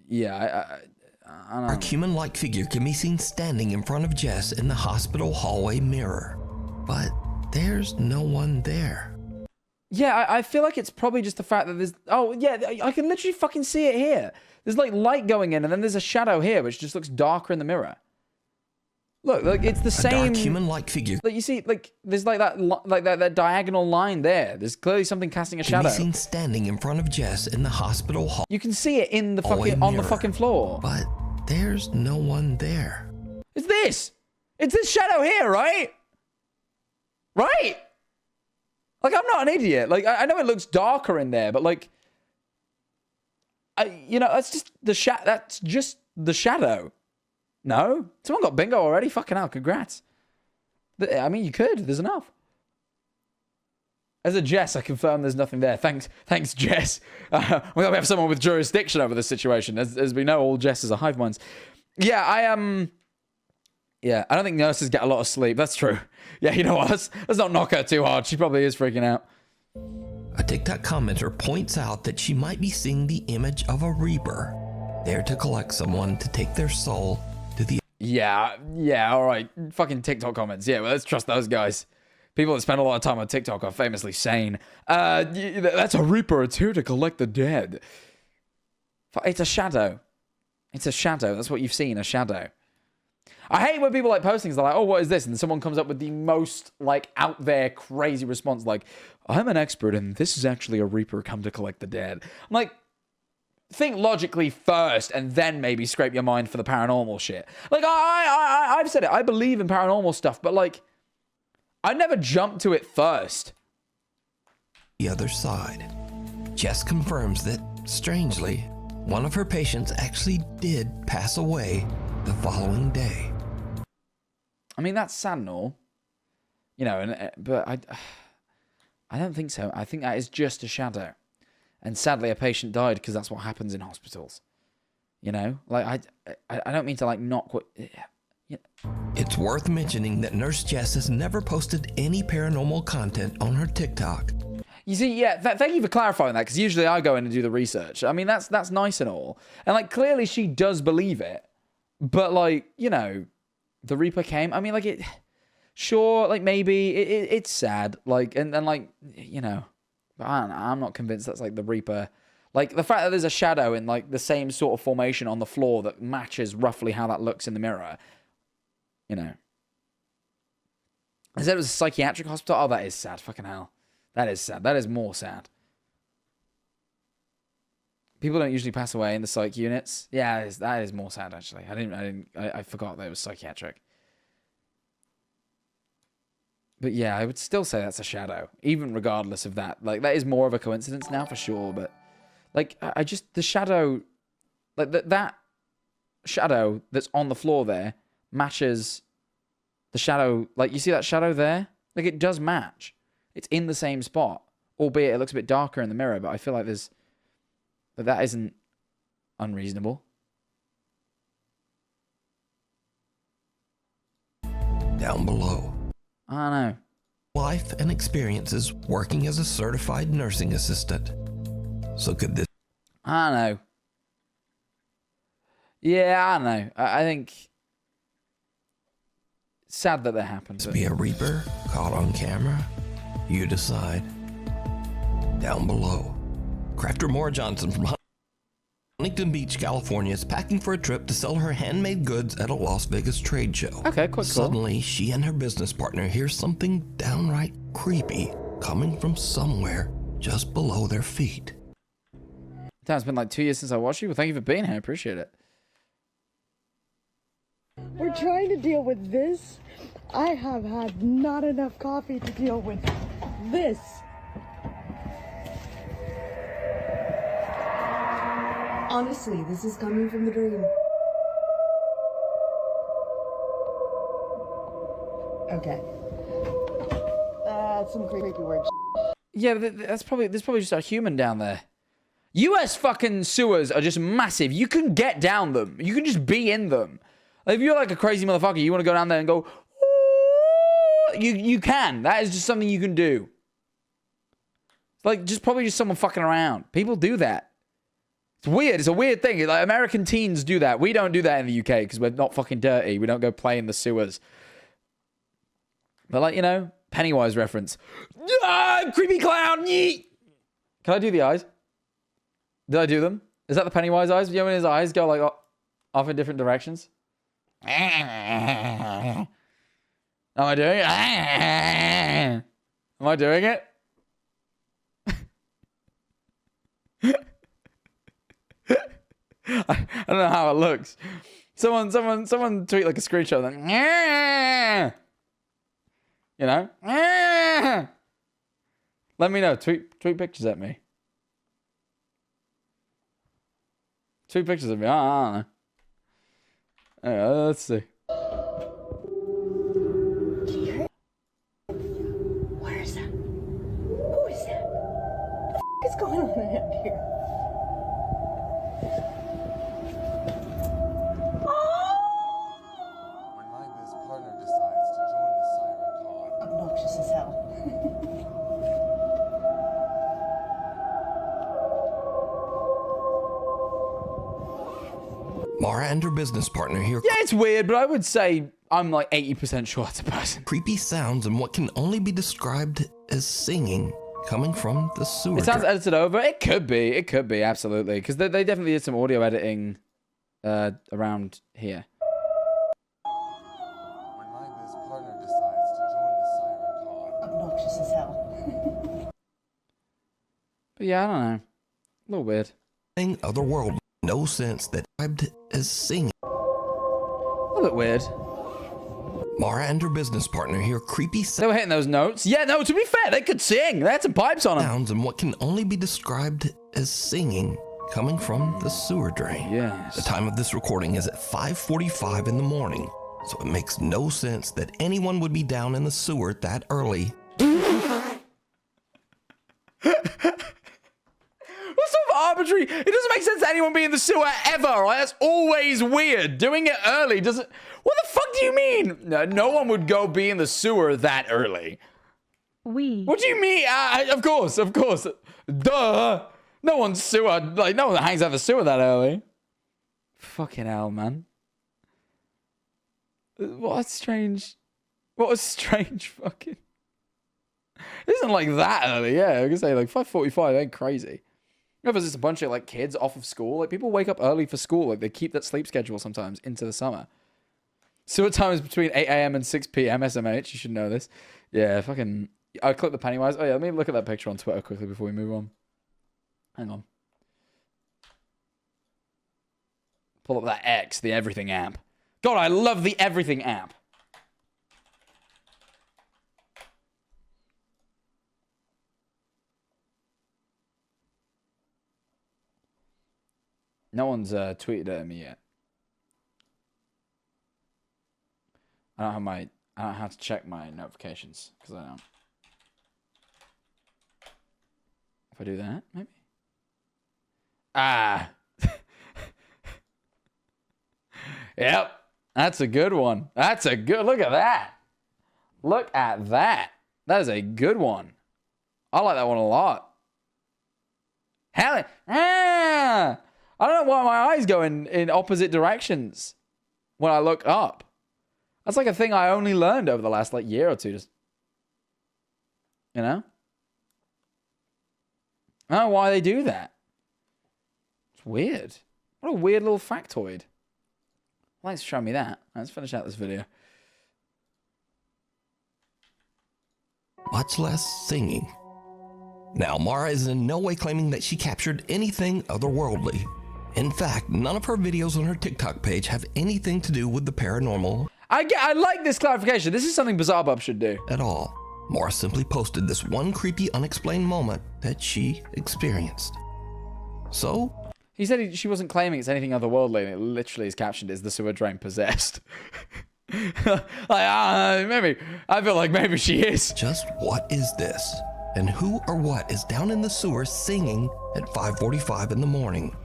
yeah, I don't know. Our human-like figure can be seen standing in front of Jess in the hospital hallway mirror. But there's no one there. Yeah, I feel like it's probably just the fact that there's... Oh, yeah, I can literally fucking see it here. There's, like, light going in, and then there's a shadow here, which just looks darker in the mirror. Look, like, it's the same... dark human-like figure. Like, you see, like, there's, like, that diagonal line there. There's clearly something casting a shadow. Can be seen standing in front of Jess in the hospital hall. You can see it in the fucking... on the fucking floor. But there's no one there. It's this! It's this shadow here, right? Right? Like, I'm not an idiot. Like, I know it looks darker in there, but, like... you know, that's just the shadow. No? Someone got bingo already? Fucking hell, congrats. I mean, you could. There's enough. As a Jess, I confirm there's nothing there. Thanks, Jess. We have someone with jurisdiction over the situation. As we know, all Jesses are hive minds. Yeah, yeah, I don't think nurses get a lot of sleep. That's true. Yeah, you know what? Let's not knock her too hard. She probably is freaking out. A TikTok commenter points out that she might be seeing the image of a Reaper, there to collect someone to take their soul to the... Yeah, all right. Fucking TikTok comments. Yeah, well, let's trust those guys. People that spend a lot of time on TikTok are famously sane. That's a Reaper. It's here to collect the dead. It's a shadow. It's a shadow. That's what you've seen, a shadow. I hate when people like post things, they're like, oh, what is this? And someone comes up with the most like out there crazy response, like, I'm an expert and this is actually a Reaper come to collect the dead. I'm like, think logically first and then maybe scrape your mind for the paranormal shit. Like, I've said it, I believe in paranormal stuff, but like, I never jump to it first. The other side. Jess confirms that, strangely, one of her patients actually did pass away the following day. I mean, that's sad and all. You know, but I don't think so. I think that is just a shadow. And sadly, a patient died because that's what happens in hospitals. You know? Like, I don't mean to, like, not quite... Yeah. It's worth mentioning that Nurse Jess has never posted any paranormal content on her TikTok. You see, yeah, thank you for clarifying that, because usually I go in and do the research. I mean, that's nice and all. And, like, clearly she does believe it. But, like, you know, the Reaper came. I mean, like, it... Sure, like, maybe it's sad. Like, and like, you know... But I'm not convinced that's, like, the Reaper. Like, the fact that there's a shadow in, like, the same sort of formation on the floor that matches roughly how that looks in the mirror. You know. I said it was a psychiatric hospital. Oh, that is sad. Fucking hell. That is sad. That is more sad. People don't usually pass away in the psych units. Yeah, that is more sad, actually. I forgot that it was psychiatric. But yeah, I would still say that's a shadow, even regardless of that. Like, that is more of a coincidence now, for sure, but... Like, I just... The shadow... Like, that shadow that's on the floor there matches the shadow... Like, you see that shadow there? Like, it does match. It's in the same spot. Albeit it looks a bit darker in the mirror, but I feel like there's... That isn't unreasonable. Down below. I don't know. Life and experiences working as a certified nursing assistant. So could this... I don't know. Yeah, I don't know. I think... sad that happened. Be a reaper caught on camera? You decide. Down below, crafter Maura Johnson from Huntington Beach, California is packing for a trip to sell her handmade goods at a Las Vegas trade show. Okay, cool. Suddenly, she and her business partner hear something downright creepy coming from somewhere just below their feet. Damn, it's been like 2 years since I watched you. Well, thank you for being here. I appreciate it. We're trying to deal with this. I have had not enough coffee to deal with this. Honestly, this is coming from the dream. Okay. That's some creepy word. Yeah, there's probably just a human down there. US fucking sewers are just massive. You can get down them. You can just be in them. Like, if you're like a crazy motherfucker, you want to go down there and go, ooh, you can. That is just something you can do. It's like probably just someone fucking around. People do that. It's weird. It's a weird thing. Like, American teens do that. We don't do that in the UK because we're not fucking dirty. We don't go play in the sewers. But, like, you know, Pennywise reference. Ah, creepy clown. Yeet. Can I do the eyes? Did I do them? Is that the Pennywise eyes? You know when his eyes go like off in different directions? Am I doing it? Am I doing it? I don't know how it looks. Someone tweet like a screenshot then. You know? Let me know. Tweet pictures at me. Tweet pictures of me. I don't know. Anyway, let's see. Where is that? Who is that? What the f is going on around here? When my biz partner decides to join the siren call. Obnoxious as hell. Maura and her business partner hear Yeah, it's weird, but I would say I'm like 80% sure it's a person. creepy sounds and what can only be described as singing coming from the sewer. It sounds edited over. It could be. It could be, absolutely. Because they definitely did some audio editing around here. When my biz partner decides to join the siren call. Obnoxious as hell. But yeah, I don't know. A little weird. Otherworldly. No sense that described as singing. A little bit weird. Maura and her business partner hear creepy They were hitting those notes. Yeah, no, to be fair, they could sing. They had some pipes on them. sounds and what can only be described as singing coming from the sewer drain. Yes. The time of this recording is at 5:45 in the morning, so it makes no sense that anyone would be down in the sewer that early. What's so arbitrary? It doesn't make sense that anyone be in the sewer ever, right? That's always weird. Doing it early doesn't... What the fuck do you mean? No one would go be in the sewer that early. What do you mean? Of course. Duh. No one's sewer... Like, no one hangs out the sewer that early. Fucking hell, man. What a strange fucking... It isn't like that early, yeah. I can say like 5:45 ain't crazy. You know, if there's just a bunch of like kids off of school, like people wake up early for school, like they keep that sleep schedule sometimes into the summer. Sewer time is between 8 a.m. and 6 p.m. SMH, you should know this. Yeah, fucking... I clicked the Pennywise. Oh yeah, let me look at that picture on Twitter quickly before we move on. Hang on. Pull up that X, the Everything app. God, I love the Everything app. No one's tweeted at me yet. I don't have to check my notifications because I don't. If I do that, maybe. Ah. Yep. That's a good one. Look at that. Look at that. That is a good one. I like that one a lot. Hell, I don't know why my eyes go in opposite directions when I look up. That's like a thing I only learned over the last like year or two. Just, you know? I don't know why they do that. It's weird. What a weird little factoid. Thanks for showing me that. Let's finish out this video. Much less singing. Now, Mara is in no way claiming that she captured anything otherworldly. In fact, none of her videos on her TikTok page have anything to do with the paranormal. I like this clarification. This is something BazarBub should do. At all. Mara simply posted this one creepy, unexplained moment that she experienced. So? He said she wasn't claiming it's anything otherworldly, and it literally is captioned as the sewer drain possessed. Maybe. I feel like maybe she is. Just what is this? And who or what is down in the sewer singing at 5:45 in the morning?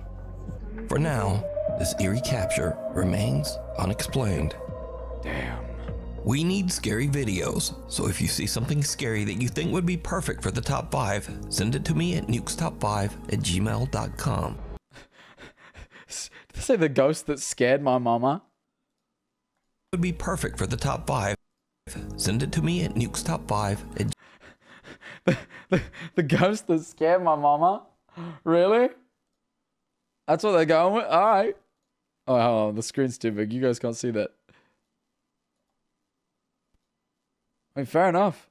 For now, this eerie capture remains unexplained. Damn. We need scary videos, so if you see something scary that you think would be perfect for the top 5, send it to me at nukestop5@gmail.com. Did they say the ghost that scared my mama? Would be perfect for the top 5. Send it to me at nukestop5. The ghost that scared my mama? Really? That's what they're going with? Alright. Oh, hold on. The screen's too big. You guys can't see that. I mean, fair enough.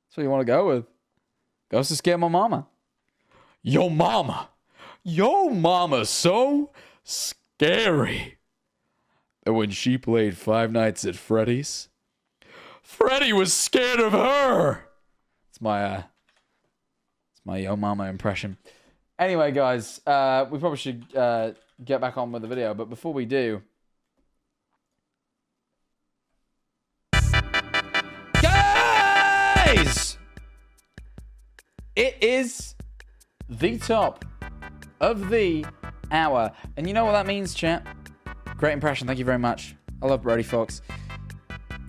That's what you want to go with. Ghost that scared my mama. Yo mama's so scary that when she played Five Nights at Freddy's, Freddy was scared of her. It's my yo mama impression. Anyway, guys, we probably should get back on with the video, but before we do, guys, it is the top of the hour, and you know what that means, chat? Great impression, thank you very much. I love Brody Fox.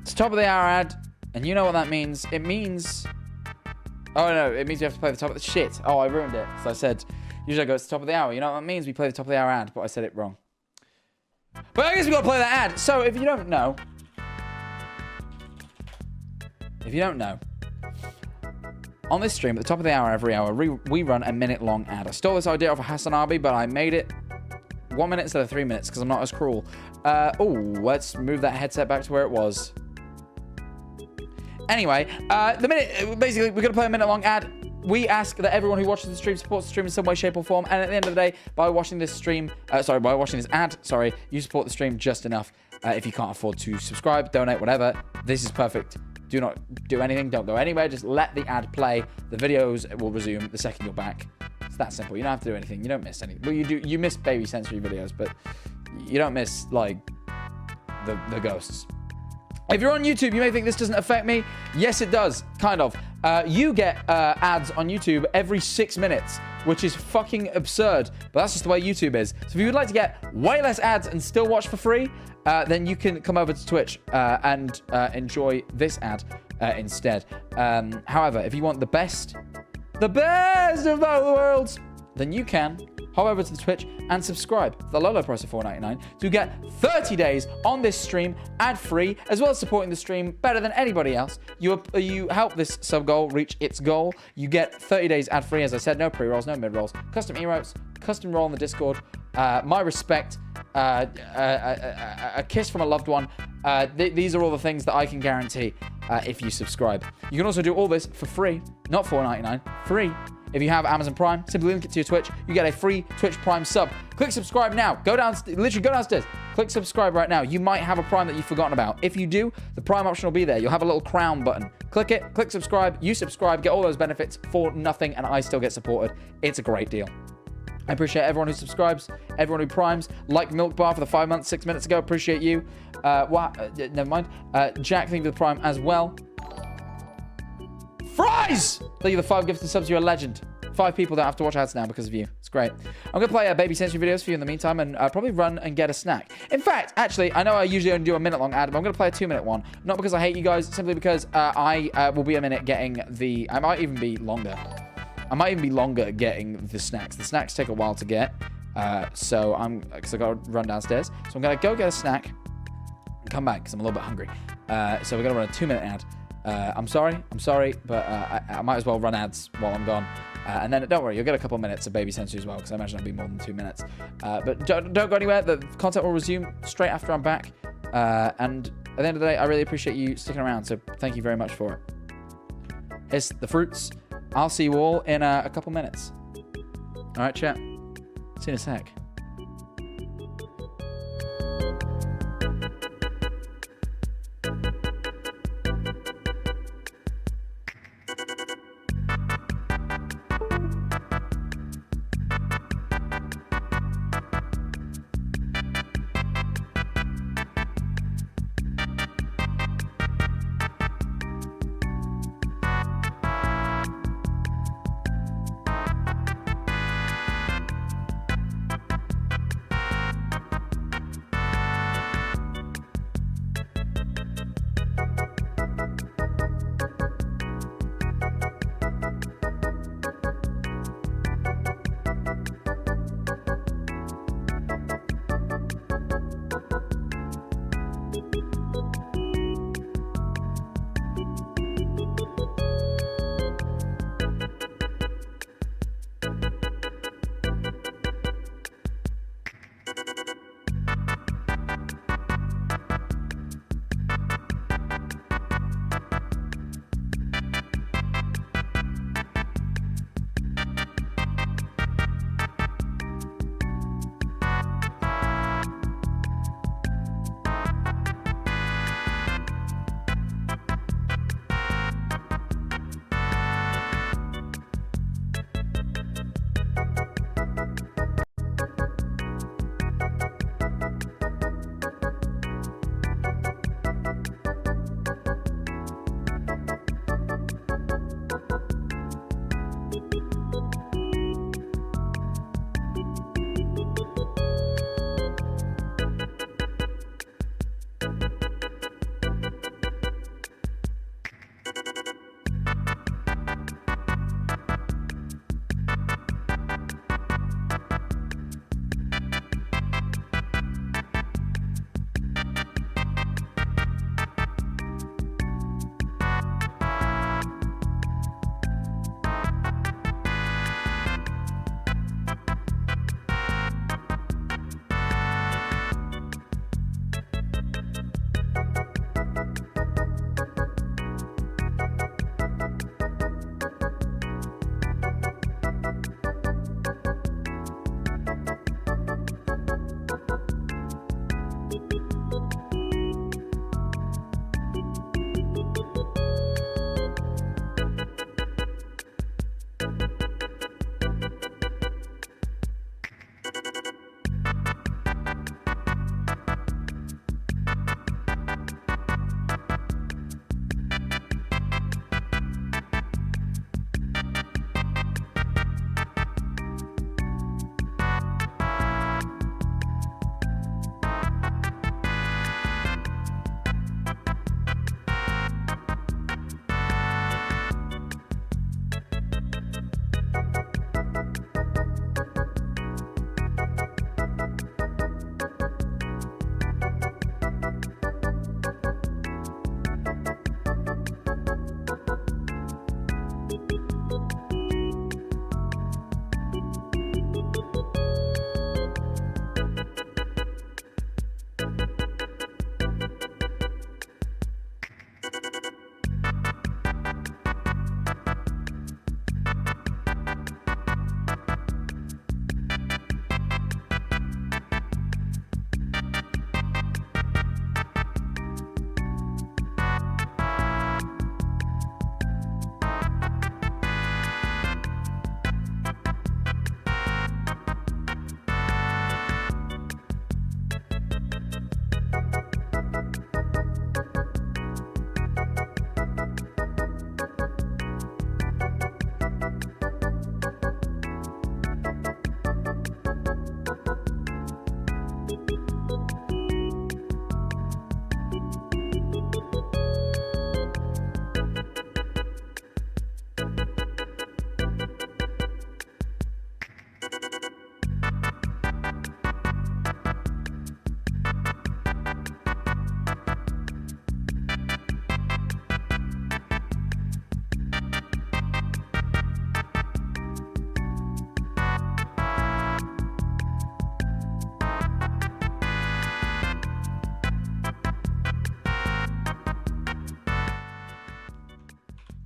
It's top of the hour ad, and you know what that means? It means, oh no, it means we have to play the top of the shit. Oh, I ruined it. So I said, usually I go, it's the top of the hour. You know what that means? We play the top of the hour ad, but I said it wrong. But I guess we gotta play that ad. So if you don't know, on this stream, at the top of the hour, every hour, we run a minute-long ad. I stole this idea off of Hasanabi, but I made it 1 minute instead of 3 minutes, because I'm not as cruel. Let's move that headset back to where it was. Anyway, basically, we're going to play a minute-long ad. We ask that everyone who watches the stream supports the stream in some way, shape, or form. And at the end of the day, by watching this ad, you support the stream just enough. If you can't afford to subscribe, donate, whatever, this is perfect. Do not do anything. Don't go anywhere. Just let the ad play. The videos will resume the second you're back. It's that simple. You don't have to do anything. You don't miss anything. Well, you do. You miss baby sensory videos, but you don't miss, like, the ghosts. If you're on YouTube, you may think this doesn't affect me. Yes, it does. Kind of. You get ads on YouTube every 6 minutes, which is fucking absurd. But that's just the way YouTube is. So if you would like to get way less ads and still watch for free, then you can come over to Twitch and enjoy this ad instead. However, if you want the best of both worlds, then you can hop over to the Twitch and subscribe for the low price of $4.99 to get 30 days on this stream ad-free, as well as supporting the stream better than anybody else. You help this sub goal reach its goal. You get 30 days ad-free, as I said, no pre-rolls, no mid-rolls, custom emotes, custom roll on the Discord, my respect, a kiss from a loved one. These are all the things that I can guarantee if you subscribe. You can also do all this for free, not $4.99, free. If you have Amazon Prime, simply link it to your Twitch. You get a free Twitch Prime sub. Click subscribe now. Literally go downstairs. Click subscribe right now. You might have a Prime that you've forgotten about. If you do, the Prime option will be there. You'll have a little crown button. Click it, click subscribe. You subscribe, get all those benefits for nothing, and I still get supported. It's a great deal. I appreciate everyone who subscribes, everyone who primes, like Milk Bar for the 5 months, 6 minutes ago. Appreciate you. Never mind. Jack, thank you for the Prime as well. Fries! Thank you for the 5 gifted subs. You're a legend. 5 people don't have to watch ads now because of you. It's great. I'm going to play baby sensory videos for you in the meantime and probably run and get a snack. In fact, actually, I know I usually only do a minute-long ad, but I'm going to play a 2-minute one. Not because I hate you guys, simply because I will be a minute getting the... I might even be longer getting the snacks. The snacks take a while to get. Because I got to run downstairs. So I'm going to go get a snack, come back because I'm a little bit hungry. So we're going to run a 2-minute ad. I'm sorry, but I might as well run ads while I'm gone. And then, don't worry, you'll get a couple minutes of baby sensory as well, because I imagine it'll be more than 2 minutes. But don't go anywhere. The content will resume straight after I'm back. And at the end of the day, I really appreciate you sticking around, so thank you very much for it. Here's the fruits. I'll see you all in a couple minutes. All right, chat. See you in a sec.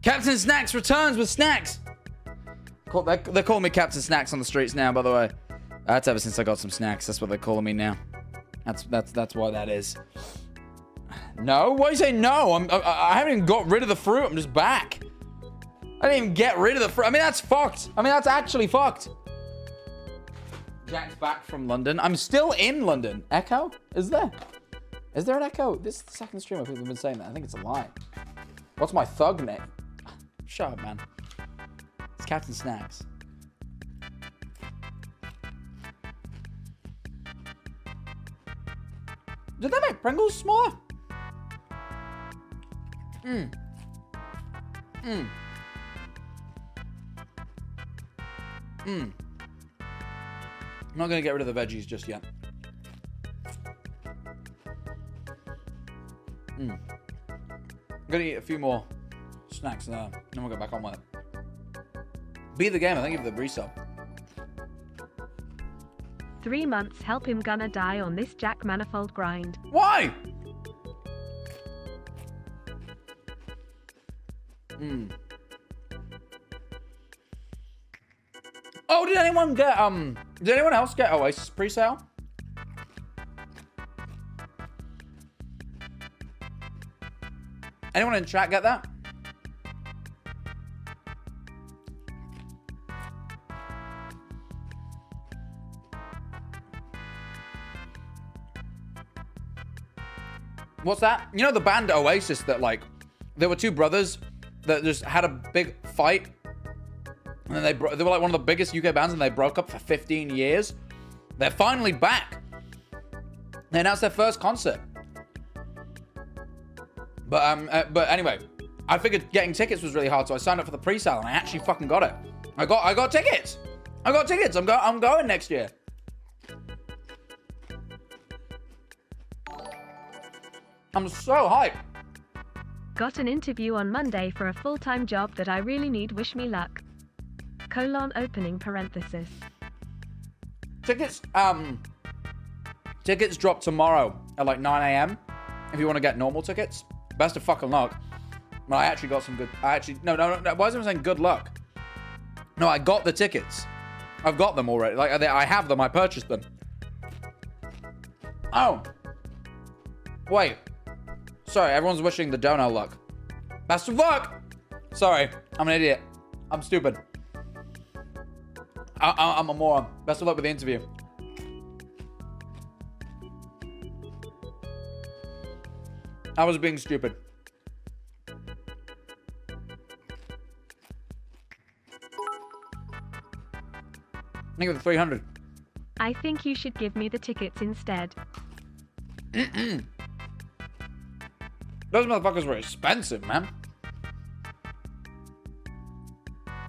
Captain Snacks returns with snacks. They're calling me Captain Snacks on the streets now, by the way. That's ever since I got some snacks. That's what they're calling me now. That's why that is. No? Why are you saying no? I haven't even got rid of the fruit. I'm just back. I didn't even get rid of the fruit. I mean, that's fucked. I mean, that's actually fucked. Jack's back from London. I'm still in London. Echo? Is there? Is there an echo? This is the second stream I've been saying that. I think it's a lie. What's my thug name? Shut up, man. It's Captain Snacks. Did they make Pringles smaller? I'm not gonna get rid of the veggies just yet. I'm gonna eat a few more snacks and then we'll go back on with it. Beat the game, I think, of the resub. 3 months help him gonna die on this Jack Manifold grind. Why? Oh, did anyone get did anyone else get Oasis pre-sale? Anyone in chat get that? What's that? You know the band Oasis that, like, there were two brothers that just had a big fight, and then they were like one of the biggest UK bands, and they broke up for 15 years. They're finally back. They announced their first concert. But anyway, I figured getting tickets was really hard, so I signed up for the pre-sale, and I actually fucking got it. I got tickets. I got tickets. I'm going next year. I'm so hyped. Got an interview on Monday for a full-time job that I really need. Wish me luck. Opening parenthesis. Tickets drop tomorrow at like 9 a.m. if you want to get normal tickets. Best of fucking luck. Well, I actually got some good... No. Why is I saying good luck? No, I got the tickets. I've got them already. Like, I have them. I purchased them. Oh. Wait. Sorry, everyone's wishing the donut luck. Best of luck! Sorry, I'm an idiot. I'm stupid. I'm a moron. Best of luck with the interview. I was being stupid. Think of the 300. I think you should give me the tickets instead. Those motherfuckers were expensive, man.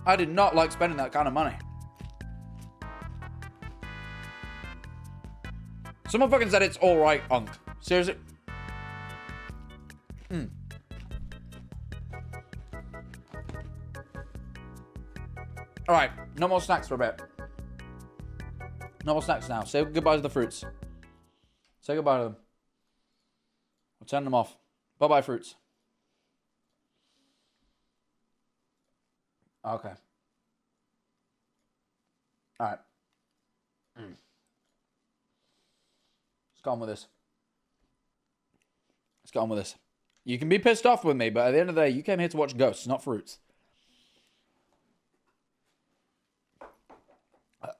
I did not like spending that kind of money. Someone fucking said it's alright, Unk. Seriously? Alright, no more snacks for a bit. No more snacks now. Say goodbye to the fruits. Say goodbye to them. I'll turn them off. Bye-bye, fruits. Okay. Alright. Let's go on with this. Let's go on with this. You can be pissed off with me, but at the end of the day, you came here to watch ghosts, not fruits.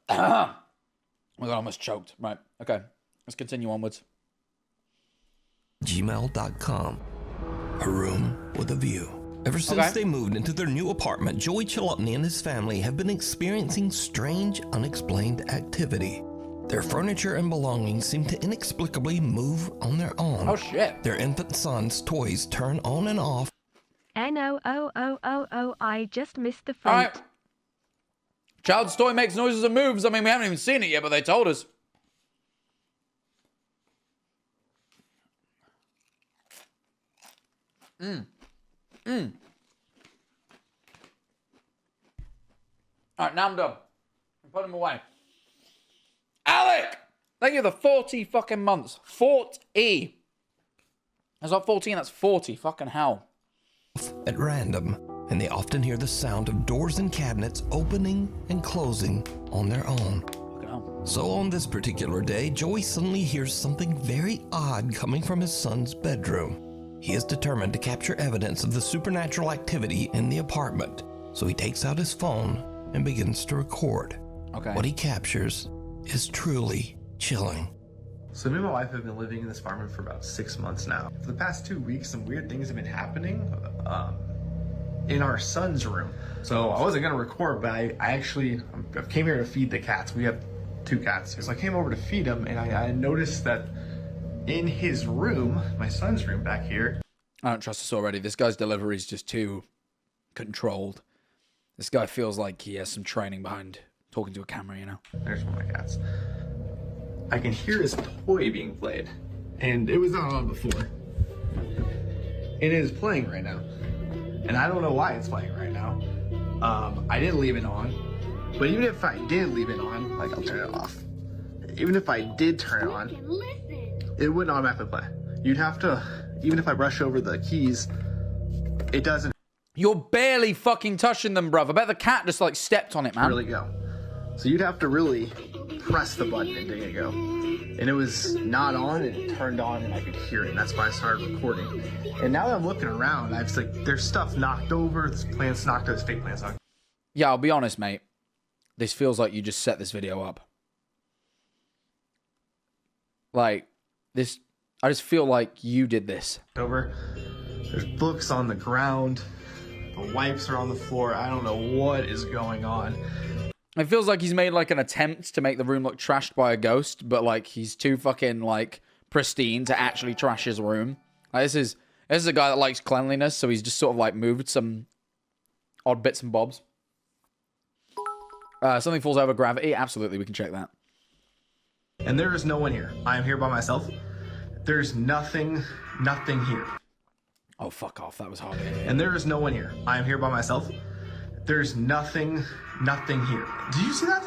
Oh my god, I almost choked. Right, okay. Let's continue onwards. gmail.com. A room with a view. Ever since they moved into their new apartment, Joey Chilotny and his family have been experiencing strange, unexplained activity. Their furniture and belongings seem to inexplicably move on their own. Oh shit. Their infant son's toys turn on and off. N-O-O-O-O-O, I just missed the fruit. Alright. Child's toy makes noises and moves. I mean, we haven't even seen it yet, but they told us. Alright, now I'm done. I'm putting them away. Alec! Thank you for the 40 fucking months. 40. That's not 14, that's 40. Fucking hell. At random. and they often hear the sound of doors and cabinets opening and closing on their own. So on this particular day, Joey suddenly hears something very odd coming from his son's bedroom. He is determined to capture evidence of the supernatural activity in the apartment, so he takes out his phone and begins to record. What he captures is truly chilling. So me and my wife have been living in this apartment for about 6 months now. For the past 2 weeks, some weird things have been happening in our son's room. So I wasn't gonna record, but I came here to feed the cats. We have 2 cats. So I came over to feed them, and I noticed that in his room, my son's room back here. I don't trust this already. This guy's delivery is just too controlled. This guy feels like he has some training behind talking to a camera, you know? There's one of my cats. I can hear his toy being played, and it was not on before. It is playing right now, and I don't know why it's playing right now. I didn't leave it on, but even if I did leave it on, like, I'll turn it off. Even if I did turn it on, it wouldn't automatically play. You'd have to, even if I brush over the keys, it doesn't. You're barely fucking touching them, bruv. I bet the cat just, like, stepped on it, man. Really go. So you'd have to really press the button and it go. And it was not on, and it turned on, and I could hear it. And that's why I started recording. And now that I'm looking around, I was like, there's stuff knocked over, there's plants knocked over, there's fake plants knocked over. Yeah, I'll be honest, mate. This feels like you just set this video up. Like, this, I just feel like you did this. Over. There's books on the ground. The wipes are on the floor. I don't know what is going on. It feels like he's made, like, an attempt to make the room look trashed by a ghost, but, like, he's too fucking, like, pristine to actually trash his room. Like, this is a guy that likes cleanliness, so he's just sort of, like, moved some odd bits and bobs. Something falls over gravity. Absolutely, we can check that. And there is no one here. I am here by myself. There's nothing here. Oh, fuck off. That was hard. And there is no one here. I am here by myself. There's nothing here. Do you see that?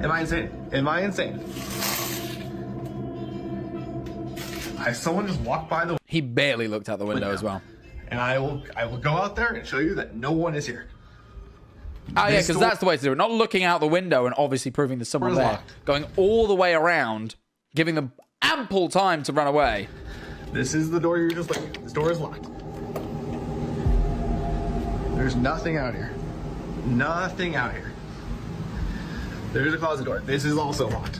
Am I insane? Am I insane? Someone just walked by the... He barely looked out the window as well. And I will go out there and show you that no one is here. Oh, yeah, because that's the way to do it. Not looking out the window and obviously proving there's someone there. Going all the way around, giving them ample time to run away. This is the door you're just looking at. This door is locked. There's nothing out here. Nothing out here. There's a closet door. This is also locked.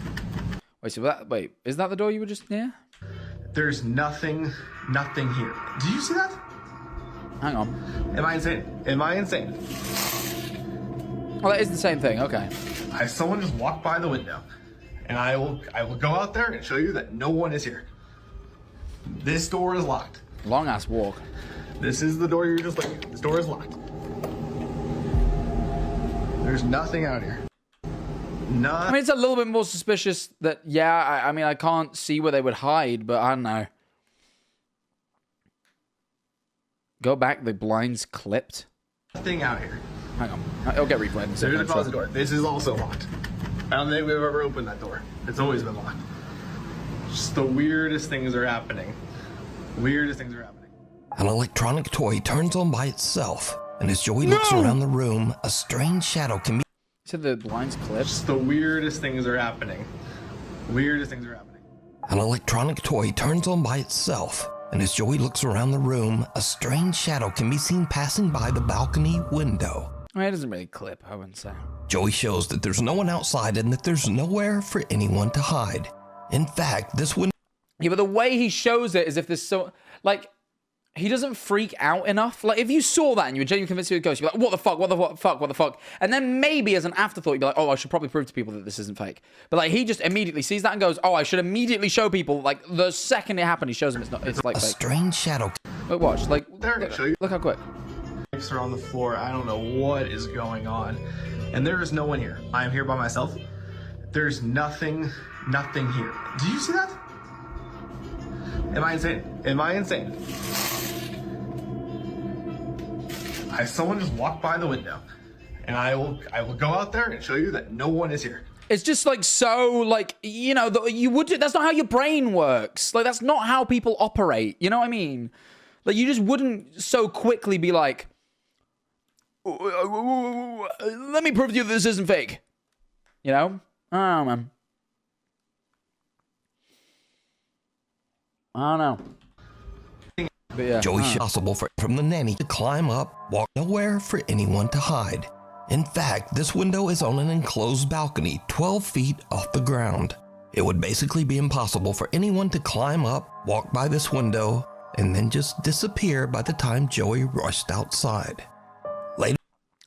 Wait, so wait, is that the door you were just near? There's nothing here. Do you see that? Hang on. Am I insane? Am I insane? Oh, that is the same thing. Okay. Someone just walked by the window, and I will go out there and show you that no one is here. This door is locked. Long ass walk. This is the door you're just looking at. This door is locked. There's nothing out here. I mean, it's a little bit more suspicious that, yeah, I mean, I can't see where they would hide, but I don't know. Go back, the blinds clipped. Nothing out here. Hang on. It'll get replayed in a second. There's a closet door. This is also locked. I don't think we've ever opened that door. It's always been locked. Just the weirdest things are happening. Weirdest things are happening. An electronic toy turns on by itself, and as Joey looks around the room, a strange shadow can be... You said the blinds clipped? Just the weirdest things are happening. Weirdest things are happening. An electronic toy turns on by itself, and as Joey looks around the room, a strange shadow can be seen passing by the balcony window. I mean, it doesn't really clip, I wouldn't say. Joey shows that there's no one outside and that there's nowhere for anyone to hide. In fact, this window... Yeah, but the way he shows it is if there's so... Like, he doesn't freak out enough. Like, if you saw that and you were genuinely convinced he was a ghost, you'd be like, what the fuck, what the fuck, what the fuck? And then maybe as an afterthought, you'd be like, oh, I should probably prove to people that this isn't fake. But, like, he just immediately sees that and goes, oh, I should immediately show people. Like, the second it happened, he shows them it's like, a fake. Strange shadow... Look, watch. Like, look how quick. Pipes are on the floor. I don't know what is going on. And there is no one here. I am here by myself. There's nothing here. Do you see that? Am I insane? Am I insane? Someone just walked by the window, and I will go out there and show you that no one is here. It's just like so, like, you know, you would. That's not how your brain works. Like, that's not how people operate. You know what I mean? Like, you just wouldn't so quickly be like, let me prove to you that this isn't fake. You know? Oh, man. I don't know. But yeah, Joey's possible from the nanny to climb up, walk nowhere for anyone to hide. In fact, this window is on an enclosed balcony 12 feet off the ground. It would basically be impossible for anyone to climb up, walk by this window, and then just disappear by the time Joey rushed outside. Later,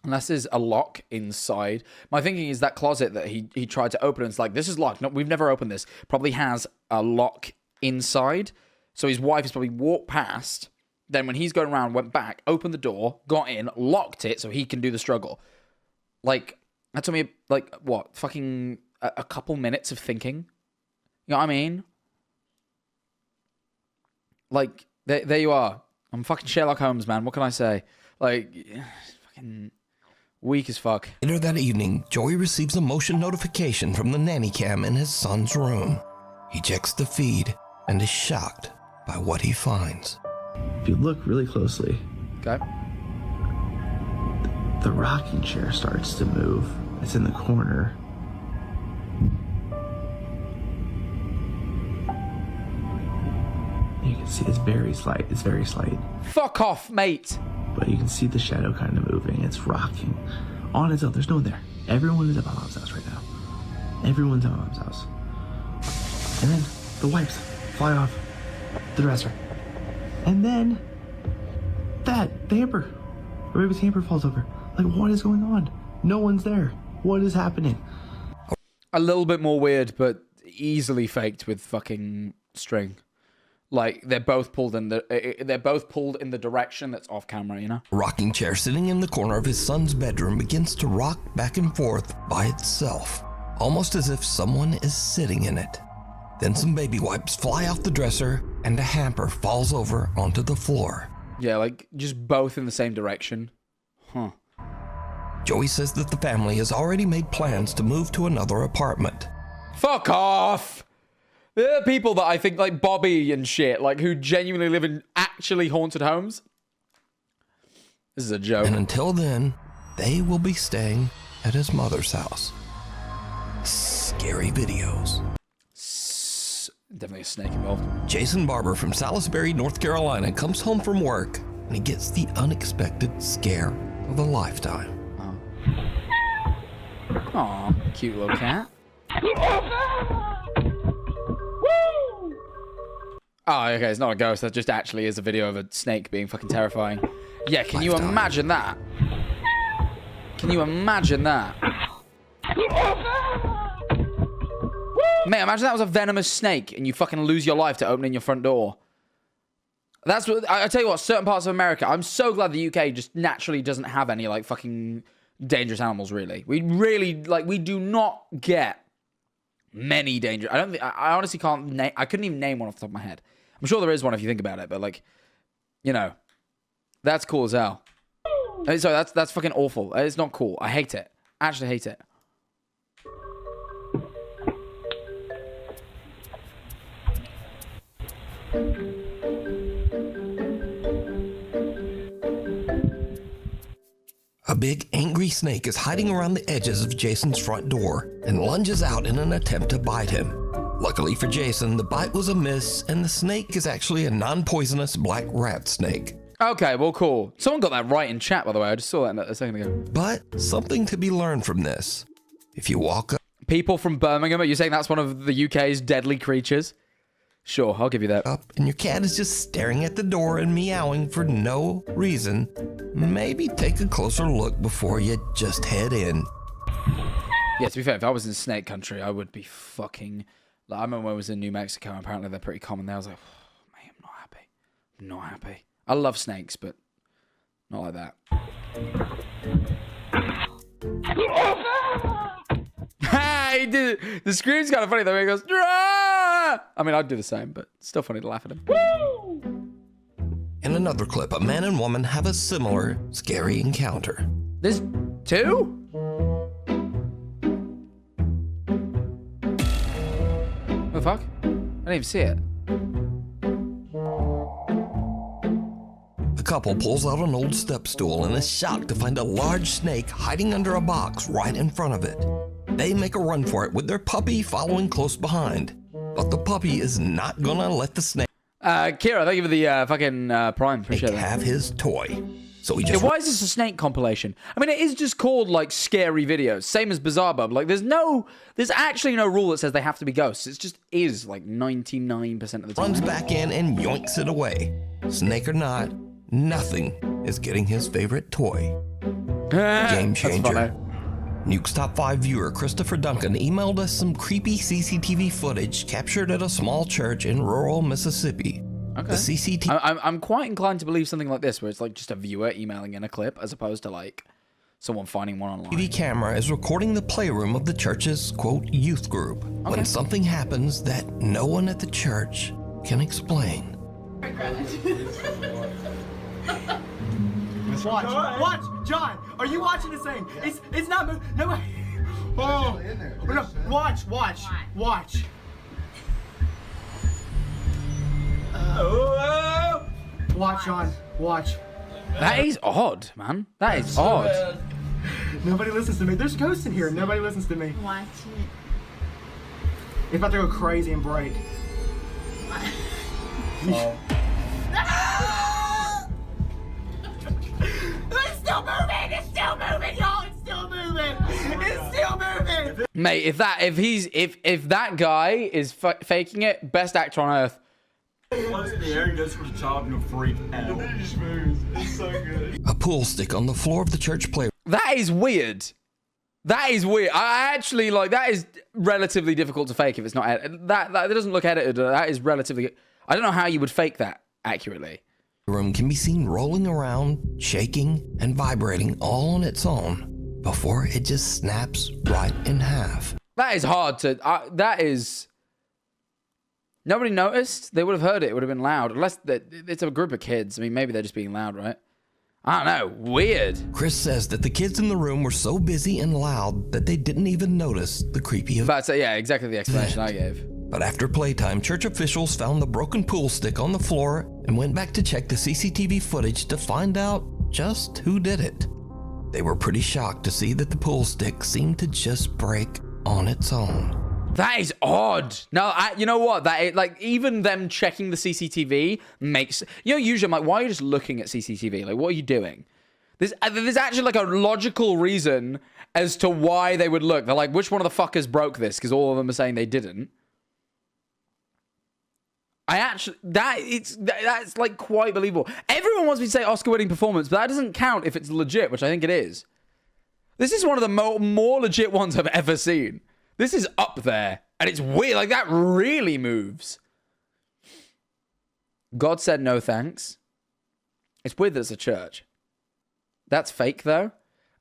unless there's a lock inside. My thinking is that closet that he tried to open, and it's like, this is locked. No, we've never opened this. Probably has a lock inside. So his wife has probably walked past. Then when he's going around, went back, opened the door, got in, locked it so he can do the struggle. Like, that took me, like, what? Fucking a couple minutes of thinking. You know what I mean? Like, there you are. I'm fucking Sherlock Holmes, man. What can I say? Like, fucking weak as fuck. Later that evening, Joey receives a motion notification from the nanny cam in his son's room. He checks the feed and is shocked by what he finds. If you look really closely, okay, the rocking chair starts to move. It's in the corner. You can see it's very slight. It's very slight. Fuck off, mate. But you can see the shadow kind of moving. It's rocking on its own. There's no one there. Everyone is at my mom's house right now. Everyone's at my mom's house. And then the wipes fly off the dresser. And then the hamper. Or maybe the hamper falls over. Like, what is going on? No one's there. What is happening? A little bit more weird, but easily faked with fucking string. Like, they're both pulled in the direction that's off camera, you know? Rocking chair sitting in the corner of his son's bedroom begins to rock back and forth by itself, almost as if someone is sitting in it. Then some baby wipes fly off the dresser and a hamper falls over onto the floor. Yeah, like, just both in the same direction. Huh. Joey says that the family has already made plans to move to another apartment. Fuck off! There are people that I think, like Bobby and shit, like, who genuinely live in actually haunted homes. This is a joke. And until then, they will be staying at his mother's house. Scary videos. Definitely a snake involved. Jason Barber from Salisbury, North Carolina comes home from work and he gets the unexpected scare of a lifetime. Aw, cute little cat. Oh, okay, it's not a ghost. That just actually is a video of a snake being fucking terrifying. Yeah, can you imagine that? Can you imagine that? Mate, imagine that was a venomous snake and you fucking lose your life to opening your front door. That's what, I tell you what, certain parts of America, I'm so glad the UK just naturally doesn't have any, like, fucking dangerous animals, really. We really, like, we do not get many dangerous, I honestly can't name, I couldn't even name one off the top of my head. I'm sure there is one if you think about it, but, like, you know, that's cool as hell. Sorry, that's fucking awful. It's not cool. I hate it. I actually hate it. A big, angry snake is hiding around the edges of Jason's front door and lunges out in an attempt to bite him. Luckily for Jason, the bite was a miss, and the snake is actually a non-poisonous black rat snake. Okay, well, cool. Someone got that right in chat, by the way. I just saw that a second ago. But something to be learned from this. If you walk up... People from Birmingham, are you saying that's one of the UK's deadly creatures? Sure, I'll give you that. Up and your cat is just staring at the door and meowing for no reason, maybe take a closer look before you just head in. Yeah, to be fair, if I was in snake country, I would be fucking... Like, I remember when I was in New Mexico, and apparently they're pretty common there. I was like, oh, man, I'm not happy. I'm not happy. I love snakes, but not like that. Hey, the scream's kind of funny though. He goes, Drah! I mean, I'd do the same, but it's still funny to laugh at him. In another clip, a man and woman have a similar scary encounter. There's two? What the fuck? I didn't even see it. couple pulls out an old step stool and is shocked to find a large snake hiding under a box right in front of it. They make a run for it with their puppy following close behind. But the puppy is not gonna let the snake Kira, thank you for the fucking Prime. Appreciate that. have his toy. So he just why is this a snake compilation? I mean, it is just called like scary videos, same as Bizarre Bub. Like, there's actually no rule that says they have to be ghosts. It just is like 99% of the time. runs back in and yoinks it away. Snake or not, nothing is getting his favorite toy. Game changer. Nuke's top 5 viewer Christopher Duncan emailed us some creepy CCTV footage captured at a small church in rural Mississippi. Okay. The CCTV I'm quite inclined to believe something like this, where it's like just a viewer emailing in a clip, as opposed to like someone finding one online. camera is recording the playroom of the church's, quote, youth group when something happens that no one at the church can explain. Watch, John. Are you watching this thing? It's not moving. No. Oh, no. Watch. Watch, John. Watch. That is odd, man. That is odd. Nobody listens to me. There's ghosts in here. Nobody listens to me. Watch it. It's about to go crazy and break. It's still moving! It's still moving, y'all! It's still moving! It's still moving! Mate, if that guy is faking it, best actor on earth. Once the air goes for the child, you'll freak out. It just moves. It's so good. A pool stick on the floor of the church playroom. That is weird. That is weird. I actually, like, that is relatively difficult to fake if it's not edited. That doesn't look edited. That is relatively... I don't know how you would fake that accurately. The room can be seen rolling around, shaking, and vibrating all on its own before it just snaps right in half. That is hard to... that is... Nobody noticed? They would have heard it. It would have been loud. Unless it's a group of kids. I mean, maybe they're just being loud, right? I don't know. Weird. Chris says that the kids in the room were so busy and loud that they didn't even notice the creepy event. About to say, yeah, exactly the explanation I gave. But after playtime, church officials found the broken pool stick on the floor and went back to check the CCTV footage to find out just who did it. They were pretty shocked to see that the pool stick seemed to just break on its own. That is odd. No, you know what? Like, even them checking the CCTV makes... You know, usually I'm like, why are you just looking at CCTV? Like, what are you doing? There's actually, like, a logical reason as to why they would look. They're like, which one of the fuckers broke this? Because all of them are saying they didn't. That's, like, quite believable. Everyone wants me to say Oscar-winning performance, but that doesn't count if it's legit, which I think it is. This is one of the more legit ones I've ever seen. This is up there, and it's weird. Like, that really moves. God said no thanks. It's weird that it's a church. That's fake, though.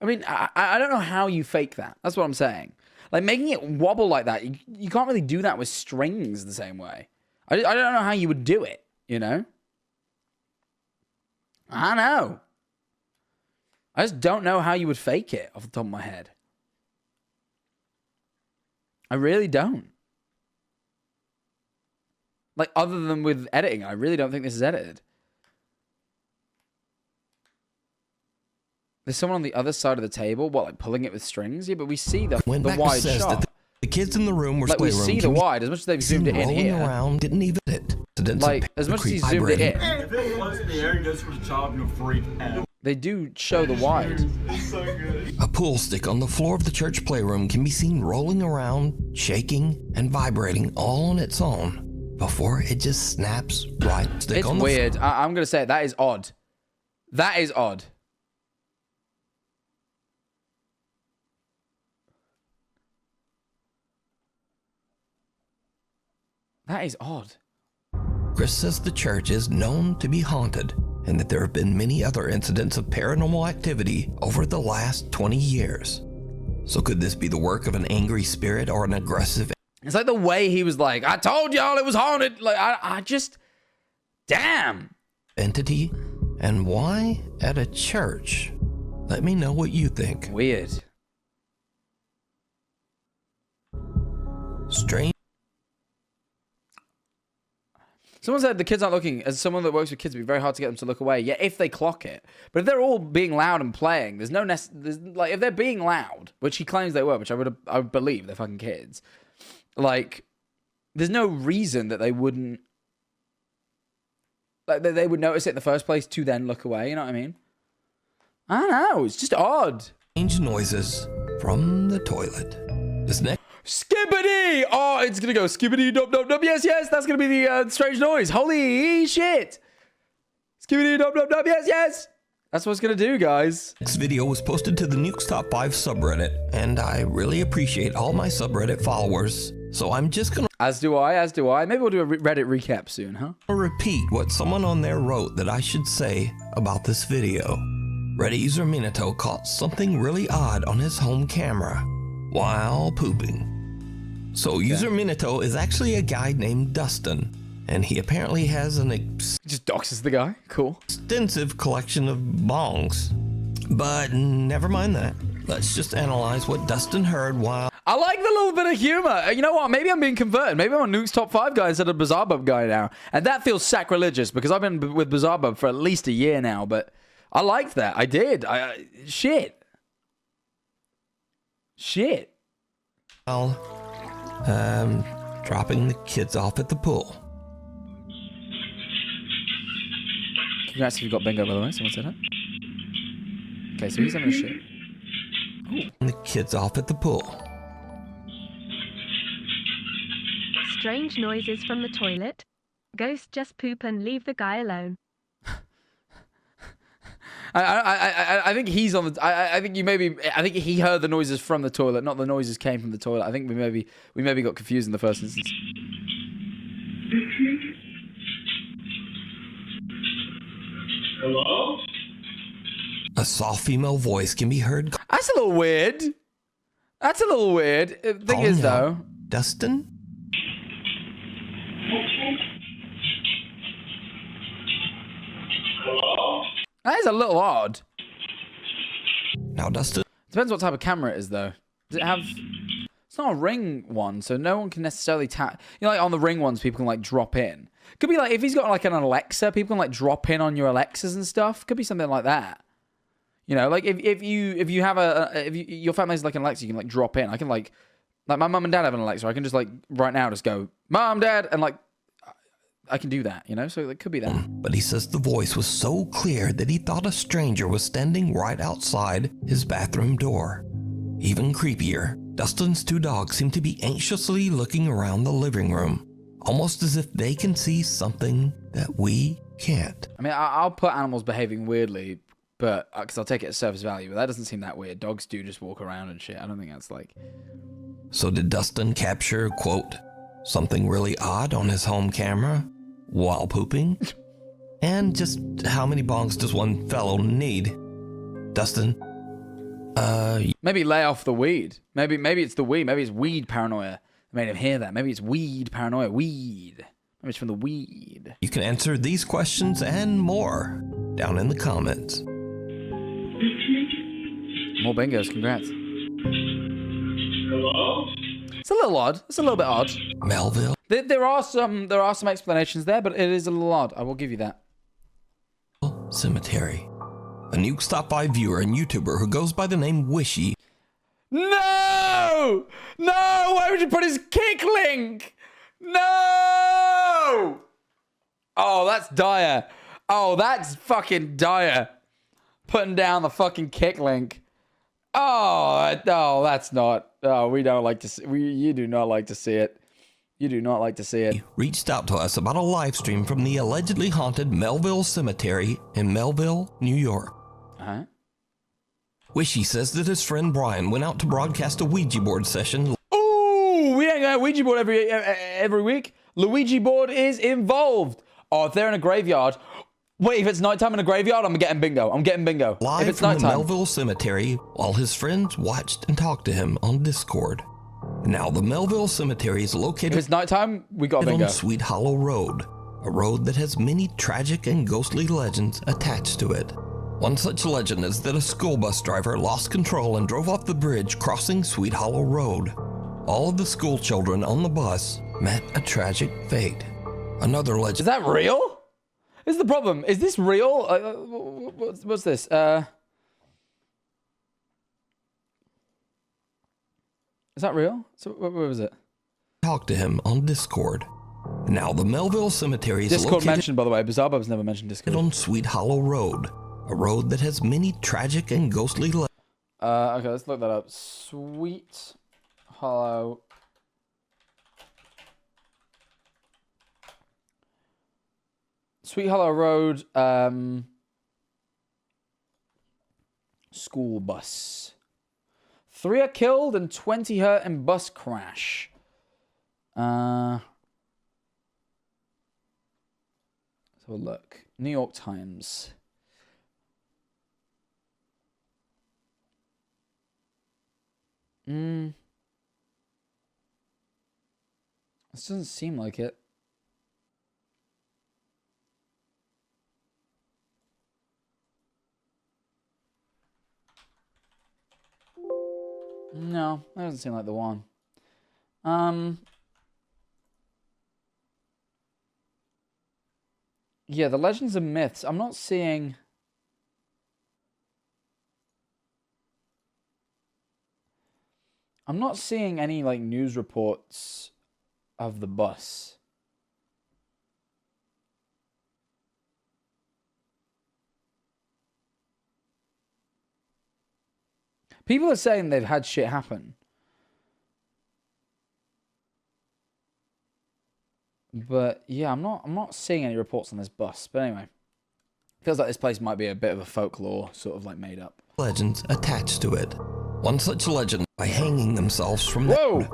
I mean, I don't know how you fake that. That's what I'm saying. Like, making it wobble like that, you can't really do that with strings the same way. I don't know how you would do it, you know? I don't know. I just don't know how you would fake it off the top of my head. I really don't. Like, other than with editing, I really don't think this is edited. There's someone on the other side of the table, what, like pulling it with strings? Yeah, but we see the wide shot. That the kids in the room were like, we see the wide, as much as they've zoomed it in here. Around, didn't even it. Like, as much as he zoomed it in. If it was in the air, it goes for the child, you'll freak out. They do show the wide. It's so good. A pool stick on the floor of the church playroom can be seen rolling around, shaking, and vibrating all on its own before it just snaps right. It's weird. I'm going to say it. That is odd. That is odd. That is odd. Chris says the church is known to be haunted and that there have been many other incidents of paranormal activity over the last 20 years. So could this be the work of an angry spirit or an aggressive... It's like the way he was like, I told y'all it was haunted. Like, I just... Damn. Entity? And why at a church? Let me know what you think. Weird. Strange. Someone said the kids aren't looking. As someone that works with kids, it'd be very hard to get them to look away. Yeah, if they clock it. But if they're all being loud and playing, there's no like if they're being loud, which he claims they were, which I would believe they're fucking kids. Like, there's no reason that they wouldn't. Like they would notice it in the first place to then look away. You know what I mean? I don't know. It's just odd. Strange noises from the toilet. This next. Skibbity! Oh, it's gonna go skibbity dub dub dub. Yes, yes, that's gonna be the strange noise. Holy shit! Skibbity dub dub dub. Yes, yes. That's what it's gonna do, guys. This video was posted to the Nuke's Top 5 subreddit, and I really appreciate all my subreddit followers. So I'm just gonna... As do I, as do I. Maybe we'll do a Reddit recap soon, huh? Repeat what someone on there wrote that I should say about this video. Reddit user Minato caught something really odd on his home camera while pooping. So user Minato is actually a guy named Dustin, and he apparently has an just doxes the guy. Cool. Extensive collection of bongs. But never mind that. Let's just analyze what Dustin heard while... I like the little bit of humor. You know what? Maybe I'm being converted. Maybe I'm a Nuke's Top 5 guy instead of Bizarre Bub guy now. And that feels sacrilegious because I've been with Bizarre Bub for at least a year now. But I liked that. I did. Shit. Well, dropping the kids off at the pool. Congrats if you got bingo, by the way. Someone said that. Okay, so he's having a shit. Ooh. The kids off at the pool. Strange noises from the toilet. Ghost just poop and leave the guy alone. I think he's on the. I think you maybe. I think he heard the noises from the toilet, not the noises came from the toilet. I think we maybe got confused in the first instance. Hello? A soft female voice can be heard. That's a little weird. That's a little weird. The thing is, though, Dustin. That is a little odd. Now, Dustin. Depends what type of camera it is, though. Does it have... It's not a Ring one, so no one can necessarily tap... You know, like on the Ring ones, people can, like, drop in. Could be, like, if he's got, like, an Alexa, people can, like, drop in on your Alexas and stuff. Could be something like that. You know, like, if you have your family has, like, an Alexa, you can, like, drop in. I can, like my mum and dad have an Alexa. I can just, like, right now just go, Mom, Dad, and, like, I can do that, you know? So it could be that. But he says the voice was so clear that he thought a stranger was standing right outside his bathroom door. Even creepier, Dustin's two dogs seem to be anxiously looking around the living room, almost as if they can see something that we can't. I mean, I'll put animals behaving weirdly, but because I'll take it at surface value, but that doesn't seem that weird. Dogs do just walk around and shit. I don't think that's like... So did Dustin capture, quote, something really odd on his home camera while pooping? And just how many bongs does one fellow need? Dustin, maybe lay off the weed. Maybe it's the weed. Maybe it's weed paranoia. I made him hear that. Maybe it's weed paranoia. Weed. Maybe it's from the weed. You can answer these questions and more down in the comments. More bingos. Congrats. Hello? It's a little odd. It's a little bit odd. Melville. There are some explanations there, but it is a little odd. I will give you that. Cemetery. A Nuke's Top 5 viewer and YouTuber who goes by the name Wishy. No! No! Why would you put his kick link? No! Oh, that's dire. Oh, that's fucking dire. Putting down the fucking kick link. Oh, no, that's not. Oh, we don't like to see. You do not like to see it. You do not like to see it. He reached out to us about a live stream from the allegedly haunted Melville Cemetery in Melville, New York. Uh-huh. Wishy says that his friend Brian went out to broadcast a Ouija board session. Ooh, we ain't got a Ouija board every week. Luigi board is involved. Oh, if they're in a graveyard. Wait, if it's nighttime in a graveyard, I'm getting bingo. I'm getting bingo. Live if it's from nighttime. the Melville Cemetery while his friends watched and talked to him on Discord. Now, the Melville Cemetery is located if it's nighttime, we got bingo. On Sweet Hollow Road, a road that has many tragic and ghostly legends attached to it. One such legend is that a school bus driver lost control and drove off the bridge crossing Sweet Hollow Road. All of the school children on the bus met a tragic fate. Another legend. Is that real? Is the problem? Is this real? What's this? Is that real? So where was it? Talk to him on Discord. Now the Melville Cemetery is Discord located mentioned, by the way. Bizarre Bob's never mentioned Discord. on Sweet Hollow Road, a road that has many tragic and ghostly legends. Okay, let's look that up. Sweet Hollow. Sweet Hollow Road, school bus. 3 are killed and 20 hurt in bus crash. Let's have a look. New York Times. This doesn't seem like it. No, that doesn't seem like the one. Yeah, the legends and myths. I'm not seeing. I'm not seeing any like news reports of the bus. People are saying they've had shit happen. But yeah, I'm not seeing any reports on this bus. But anyway, feels like this place might be a bit of a folklore, sort of like made up. Legends attached to it. One such legend, by hanging themselves from the road,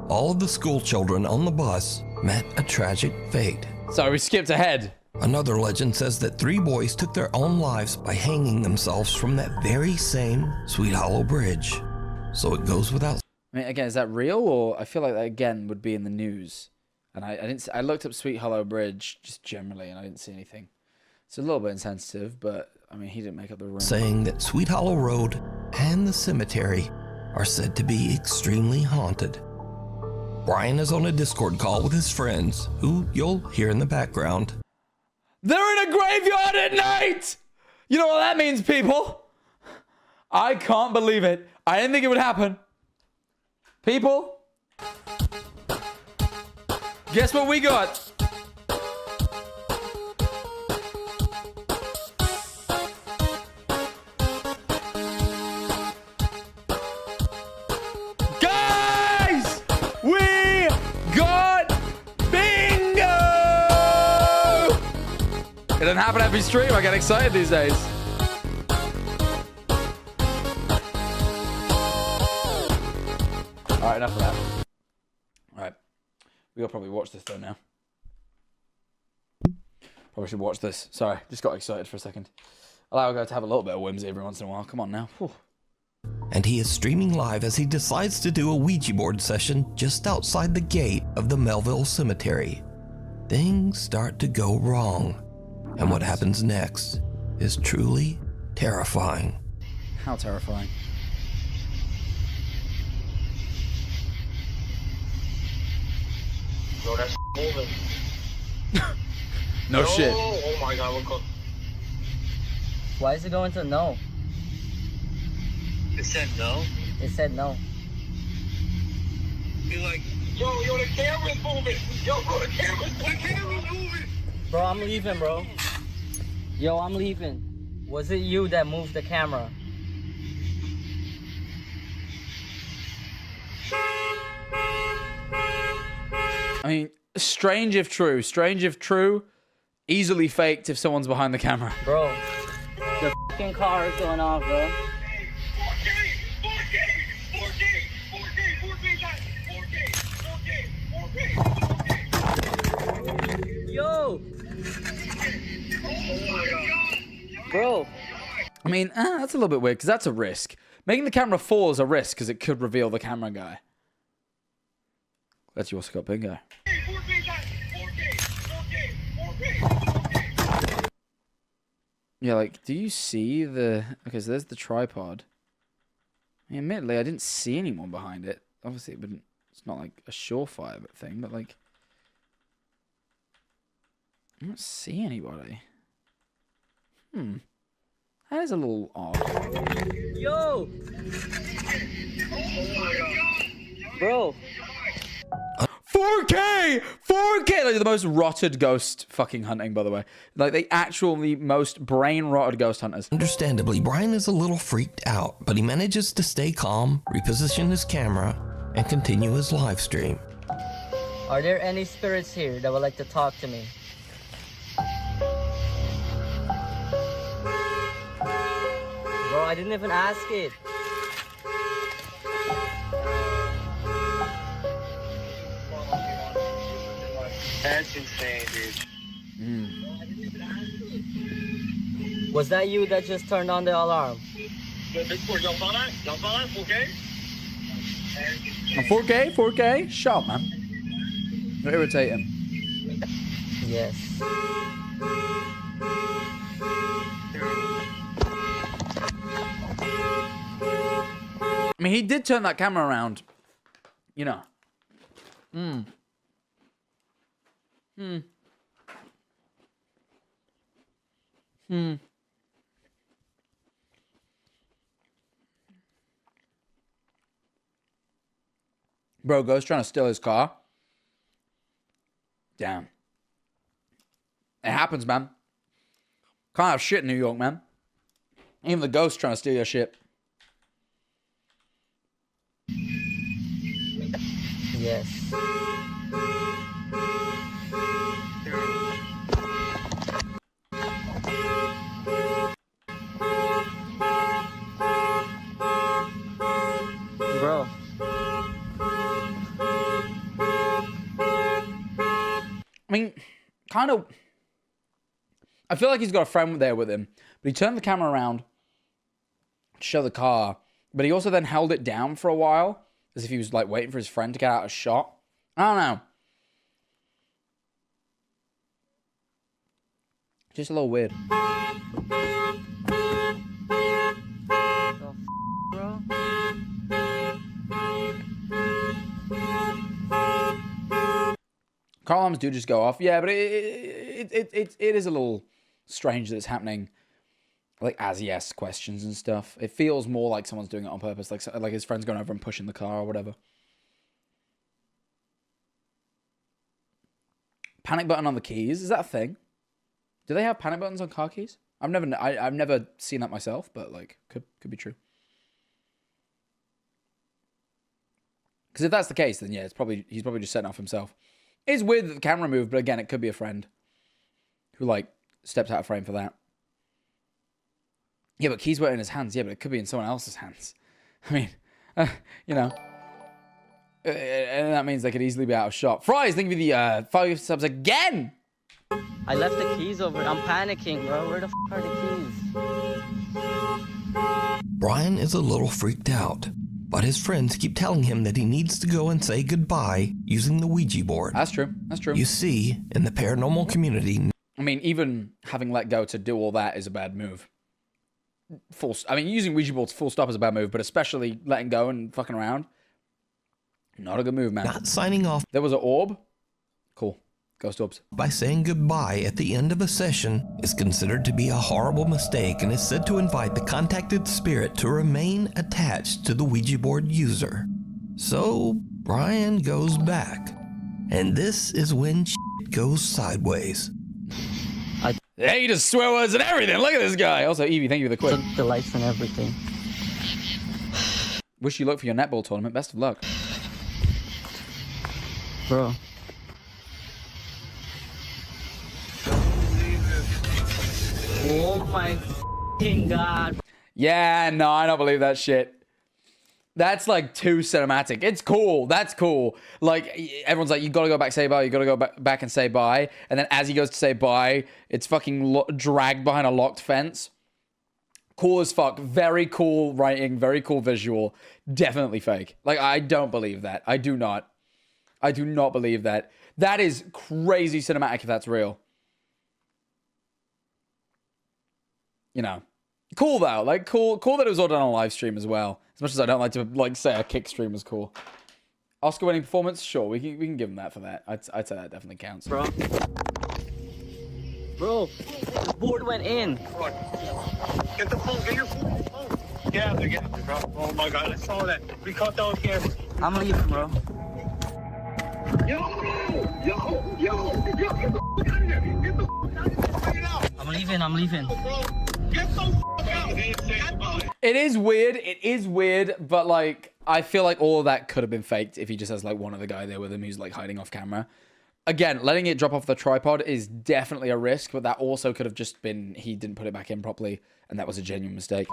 all of the school children on the bus met a tragic fate. Sorry, we skipped ahead. Another legend says that 3 boys took their own lives by hanging themselves from that very same Sweet Hollow Bridge. So it goes without. I mean, again, is that real, or I feel like that again would be in the news? And I looked up Sweet Hollow Bridge just generally, and I didn't see anything. It's a little bit insensitive, but I mean, he didn't make up the room. Saying that Sweet Hollow Road and the cemetery are said to be extremely haunted. Brian is on a Discord call with his friends, who you'll hear in the background. They're in a graveyard at night! You know what that means, people? I can't believe it. I didn't think it would happen. People, guess what we got? Guys! We got bingo! It doesn't happen every stream. I get excited these days. Alright, enough of that. Alright. We gotta probably watch this though now. Probably should watch this. Sorry, just got excited for a second. Allow guy to have a little bit of whimsy every once in a while. Come on now. Whew. And he is streaming live as he decides to do a Ouija board session just outside the gate of the Melville Cemetery. Things start to go wrong. And what happens next is truly terrifying. How terrifying. Bro, that's moving. No shit. Oh my god, look up. Why is it going to no? It said no? It said no. Be like, yo, the camera's moving. Yo, bro, the camera's moving. Bro, I'm leaving, bro. Yo, I'm leaving. Was it you that moved the camera? I mean, strange if true. Strange if true. Easily faked if someone's behind the camera. Bro, the fucking car is going off, bro. Yo! Bro. I mean, that's a little bit weird, because that's a risk. Making the camera fall is a risk, because it could reveal the camera guy. Glad you also got bingo. Yeah, like, do you see the... Okay, so there's the tripod. I mean, admittedly, I didn't see anyone behind it. Obviously, it's not like a surefire thing, but like... I don't see anybody. That is a little odd. Yo! Bro. 4K! 4K! Like the most rotted ghost fucking hunting, by the way. Like the actually most brain rotted ghost hunters. Understandably, Brian is a little freaked out, but he manages to stay calm, reposition his camera, and continue his live stream. Are there any spirits here that would like to talk to me? Bro, I didn't even ask it. That's insane, dude. Was that you that just turned on the alarm? Y'all saw that? Y'all saw that? 4K? 4K? 4K? Shut up, man. Don't irritate him. Yes. I mean, he did turn that camera around. You know. Bro, Ghost trying to steal his car. Damn. It happens, man. Can't have shit in New York, man. Even the Ghost trying to steal your shit. Yes. Bro. I mean, kind of. I feel like he's got a friend there with him, but he turned the camera around to show the car, but he also then held it down for a while, as if he was like waiting for his friend to get out of shot. I don't know. Just a little weird. Bro. Car alarms do just go off. Yeah, but it is a little strange that it's happening, like, as he asks questions and stuff. It feels more like someone's doing it on purpose, like his friend's going over and pushing the car or whatever. Panic button on the keys, is that a thing? Do they have panic buttons on car keys? I've never seen that myself, but like could be true. Because if that's the case, then yeah, he's probably just setting off himself. It's weird that the camera moved, but again, it could be a friend who like stepped out of frame for that. Yeah, but keys were in his hands. Yeah, but it could be in someone else's hands. I mean, you know. And that means they could easily be out of shot. Fries, thank you for the 5 subs again! I left the keys over. I'm panicking, bro. Where the f are the keys? Brian is a little freaked out, but his friends keep telling him that he needs to go and say goodbye using the Ouija board. That's true. That's true. You see, in the paranormal community... I mean, even having let go to do all that is a bad move. I mean, using Ouija boards full stop is a bad move, but especially letting go and fucking around, not a good move, man. Not signing off. There was an orb. Cool. Ghost orbs. By saying goodbye at the end of a session is considered to be a horrible mistake and is said to invite the contacted spirit to remain attached to the Ouija board user. So Brian goes back, and this is when shit goes sideways. Yeah, he just swear words and everything. Look at this guy. Also, Evie, thank you for the quiz. The lights and everything. Wish you luck for your netball tournament. Best of luck. Bro. Oh my f***ing god. Yeah, no, I don't believe that shit. That's like too cinematic. It's cool. That's cool. Like, everyone's like, you gotta go back, say bye. You gotta go back and say bye. And then as he goes to say bye, it's fucking dragged behind a locked fence. Cool as fuck. Very cool writing. Very cool visual. Definitely fake. Like, I don't believe that. I do not. I do not believe that. That is crazy cinematic if that's real. You know. Cool though. Like, cool that it was all done on a live stream as well. As much as I don't like to like say a kick stream is cool. Oscar winning performance, sure, we can give him that for that. I'd say that definitely counts. Bro. Bro, the board went in. Get the phone, get your phone. Get out there, bro. Oh my god, I saw that. We caught that on camera. I'm leaving, bro. Yo, get the fuck out of here. Get the fuck out of here. Get it out. I'm leaving. Get the fuck out. It is weird, but like, I feel like all of that could have been faked if he just has like one other guy there with him who's like hiding off camera. Again, letting it drop off the tripod is definitely a risk, but that also could have just been he didn't put it back in properly, and that was a genuine mistake.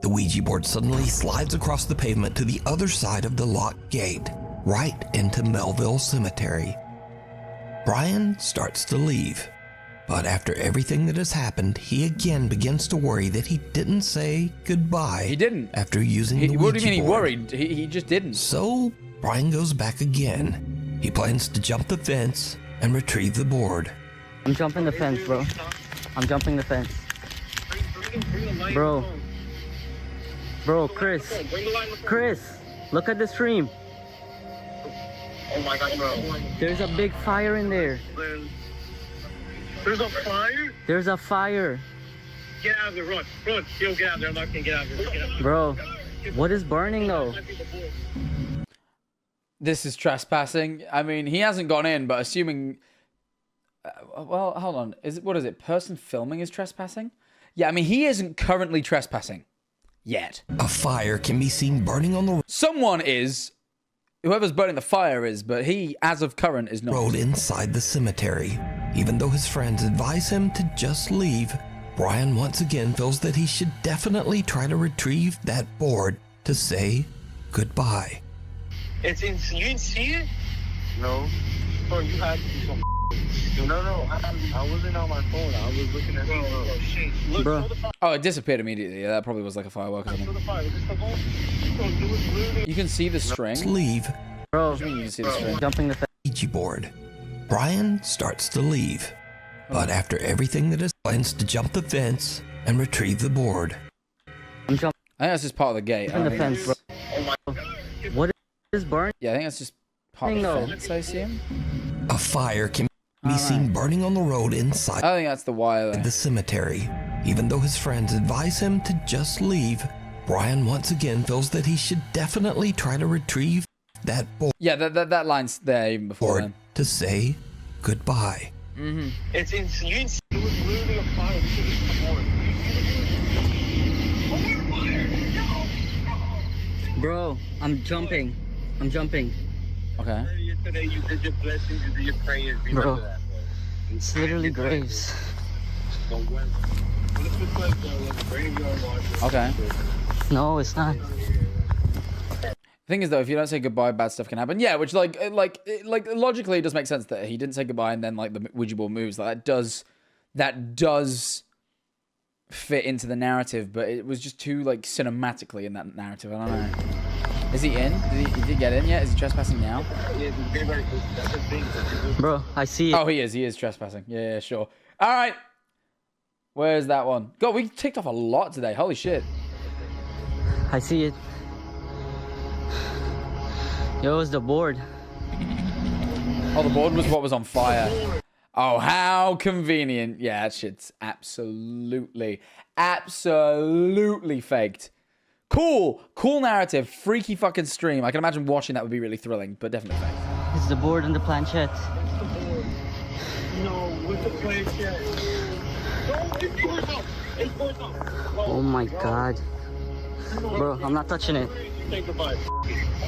The Ouija board suddenly slides across the pavement to the other side of the locked gate, right into Melville Cemetery. Brian starts to leave, but after everything that has happened, he again begins to worry that he didn't say goodbye. He didn't. After using the Ouija board. What do you mean he worried? He just didn't. So, Brian goes back again. He plans to jump the fence and retrieve the board. I'm jumping the fence, bro. I'm jumping the fence. Bro. Bro, Chris, look at the stream. Oh my god, bro. There's a big fire in there. There's a fire? There's a fire. Get out of there, run. Yo, get out of there. I'm not gonna get out of there. Get out of there. Bro, what is burning though? This is trespassing. I mean, he hasn't gone in, but assuming... well, hold on. What is it? Person filming is trespassing? Yeah, I mean, he isn't currently trespassing. Yet. A fire can be seen burning on the... Someone is. Whoever's burning the fire is, but he, as of current, is not. Road inside the cemetery. Even though his friends advise him to just leave, Brian once again feels that he should definitely try to retrieve that board to say goodbye. It's in. You didn't see it? No. Bro, you had to do some. No. I wasn't on my phone. I was looking at. Oh shit! Look, bro. Oh, it disappeared immediately. Yeah, that probably was like a firework or something. You can see the string. Leave. Bro, you can see the string. Jumping the Ouija board. Brian starts to leave, but after everything that is, plans to jump the fence and retrieve the board. I'm jumping. I think that's just part of the gate. The fence, bro. What is burning? Yeah, I think that's just part of the fence, I assume. A fire can be seen burning on the road inside. I think that's the wire there. The cemetery. Even though his friends advise him to just leave, Brian once again feels that he should definitely try to retrieve that board. Yeah, that line's there even before then. To say goodbye. Mm-hmm. It's in. You didn't see. It was literally a fire. We should just come on. Bro, I'm jumping. Okay. Yesterday you did your blessings, you did your prayers. Bro, that, it's literally graves. Okay. No, it's not. The thing is, though, if you don't say goodbye, bad stuff can happen. Yeah, which like logically it does make sense that he didn't say goodbye and then like the Ouija board moves. Like that does fit into the narrative, but it was just too like cinematically in that narrative. I don't know. Is he in? Did he get in yet? Is he trespassing now? Bro, I see it. Oh, he is trespassing. Yeah, sure. All right. Where's that one? God, we ticked off a lot today. Holy shit. I see it. Yo, it's the board. Oh, the board was what was on fire. Oh, how convenient. Yeah, that shit's absolutely faked. Cool narrative. Freaky fucking stream. I can imagine watching that would be really thrilling, but definitely fake. It's the board and the planchette. No, with the planchette. Oh my god. Bro, I'm not touching it. Say goodbye.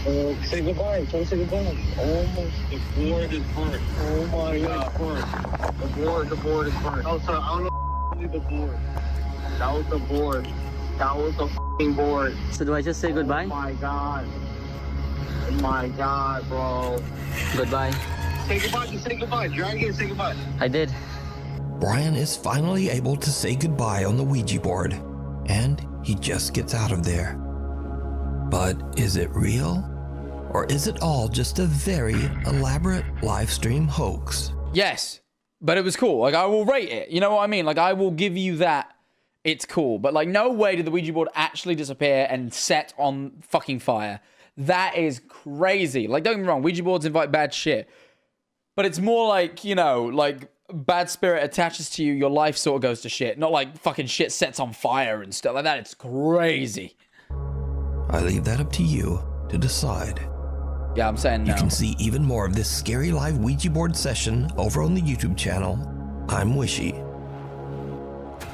Oh, say goodbye. Don't say goodbye. Oh my, the board is burnt. Oh my god, burnt. The board is burnt. Oh, sorry, I don't know the board. That was the board. That was the f***ing board. So do I just say goodbye? Oh my god. Oh my god, bro. Goodbye. Say goodbye, just say goodbye. Drag it and say goodbye. I did. Brian is finally able to say goodbye on the Ouija board, and he just gets out of there. But is it real? Or is it all just a very elaborate live stream hoax? Yes, but it was cool. Like, I will rate it. You know what I mean? Like, I will give you that. It's cool. But, like, no way did the Ouija board actually disappear and set on fucking fire. That is crazy. Like, don't get me wrong. Ouija boards invite bad shit. But it's more like, you know, like bad spirit attaches to you, your life sort of goes to shit. Not like fucking shit sets on fire and stuff like that. It's crazy. I leave that up to you to decide. Yeah, I'm saying no. You can see even more of this scary live Ouija board session over on the YouTube channel, I'm Wishy.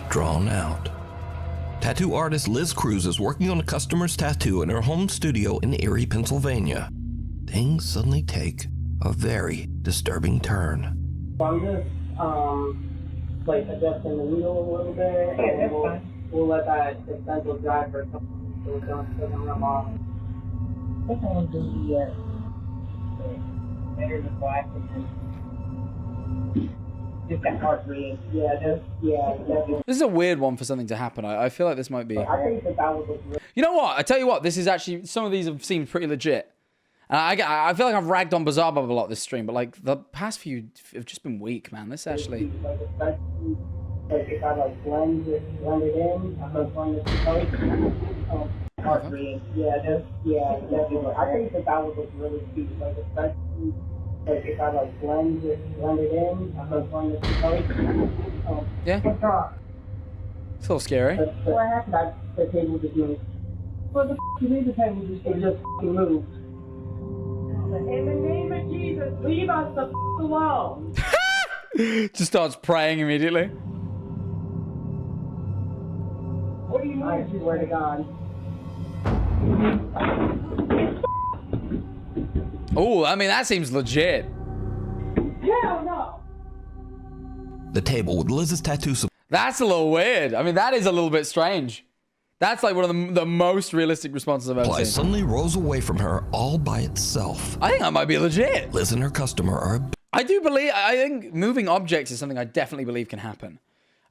Drawn out. Tattoo artist Liz Cruz is working on a customer's tattoo in her home studio in Erie, Pennsylvania. Things suddenly take a very disturbing turn. I'm just, like, adjusting the needle a little bit, and we'll let that stencil dry for a couple minutes so it doesn't rub off. I think I'm gonna do the better the black and just that heart rate. Yeah, This is a weird one for something to happen. I feel like this might be. I think that would look really... You know what? I tell you what, this is actually, some of these have seemed pretty legit. And I feel like I've ragged on Bizarre Bob a lot this stream, but like the past few have just been weak, man. This actually. Like if I like blend it in, I'm gonna blend it to heart rate. Yeah, definitely. I think that would look really cute. Like especially like if I like blend it in, I'm gonna blend it to Yeah. It's a little scary. What happened? The table just moved. What the f*** you mean the table just moved? In the name of Jesus, leave us the f*** alone. Just starts praying immediately. What do you mean? I swear to God. Oh, I mean, that seems legit. Hell no! The table with Liz's tattoo. That's a little weird. I mean, that is a little bit strange. That's like one of the most realistic responses I've ever seen. Suddenly rolls away from her all by itself. I think that might be legit. Liz and her customer are I think moving objects is something I definitely believe can happen.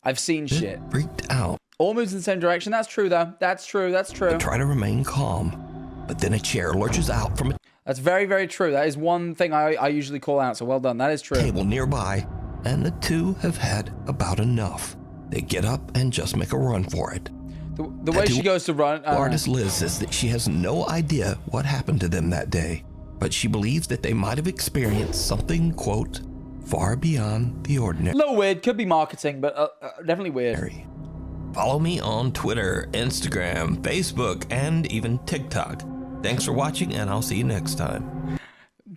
I've seen shit. Freaked out. All moves in the same direction. That's true, though. That's true. They try to remain calm, but then a chair lurches out from a That's very, very true. That is one thing I usually call out, so well done. That is true. Table nearby, and the two have had about enough. They get up and just make a run for it. The way she goes to run... Artist Liz says that she has no idea what happened to them that day, but she believes that they might have experienced something, quote, far beyond the ordinary. A little weird. Could be marketing, but definitely weird. Follow me on Twitter, Instagram, Facebook, and even TikTok. Thanks for watching, and I'll see you next time.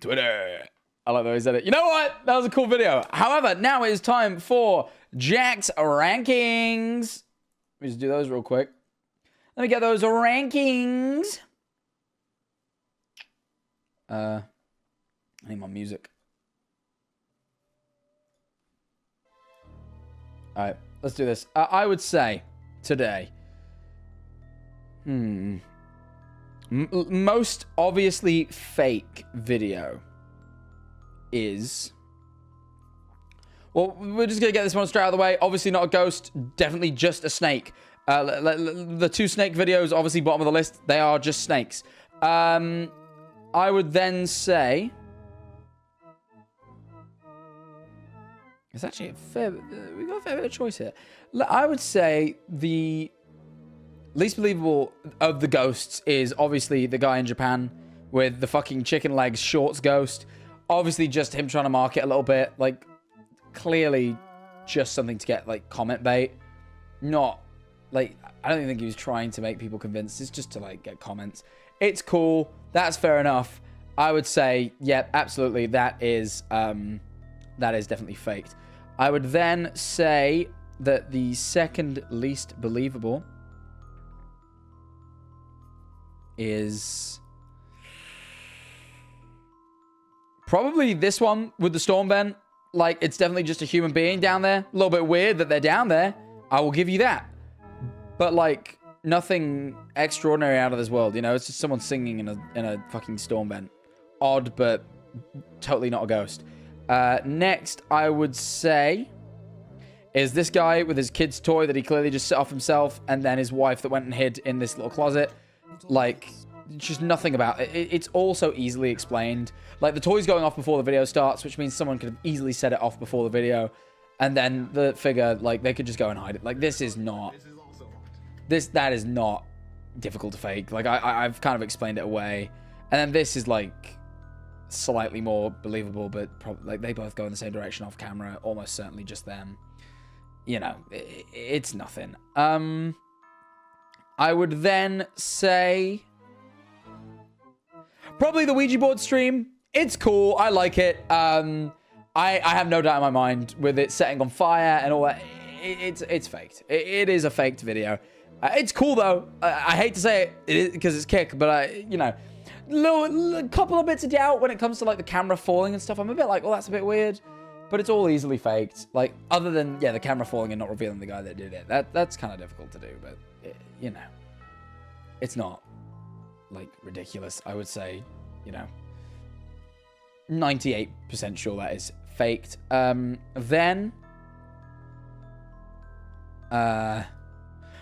Twitter. I like the way he said it. You know what? That was a cool video. However, now it is time for Jack's rankings. Let me just do those real quick. Let me get those rankings. I need my music. All right, let's do this. I would say today, most obviously fake video is... Well, we're just going to get this one straight out of the way. Obviously not a ghost, definitely just a snake. The two snake videos, obviously bottom of the list, they are just snakes. I would then say... It's actually a fair... we got a fair bit of choice here. I would say the least believable of the ghosts is obviously the guy in Japan with the fucking chicken legs shorts ghost. Obviously just him trying to market a little bit. Like, clearly just something to get, like, comment bait. Not, like, I don't even think he was trying to make people convinced. It's just to, like, get comments. It's cool. That's fair enough. I would say, yeah, absolutely. That is definitely faked. I would then say that the second least believable is probably this one with the storm vent. Like, it's definitely just a human being down there. A little bit weird that they're down there. I will give you that. But, like, nothing extraordinary out of this world, you know? It's just someone singing in a fucking storm vent. Odd, but totally not a ghost. Next, I would say, is this guy with his kid's toy that he clearly just set off himself, and then his wife that went and hid in this little closet. Like, just nothing about it. It's all so easily explained. Like, the toy's going off before the video starts, which means someone could have easily set it off before the video. And then the figure, like, they could just go and hide it. Like, this is not... That is not difficult to fake. Like, I've kind of explained it away. And then this is, like... slightly more believable, but probably like they both go in the same direction off camera. Almost certainly just them. You know, it's nothing. I would then say probably the Ouija board stream. It's cool. I like it. I have no doubt in my mind with it setting on fire and all that. It's faked. It is a faked video. It's cool though. I hate to say it because it's Kick, but you know, a couple of bits of doubt when it comes to like the camera falling and stuff. I'm a bit like, oh, that's a bit weird, but it's all easily faked. Like other than the camera falling and not revealing the guy that did it. That's kind of difficult to do, but you know, it's not like ridiculous. I would say, you know, 98% sure that is faked. Then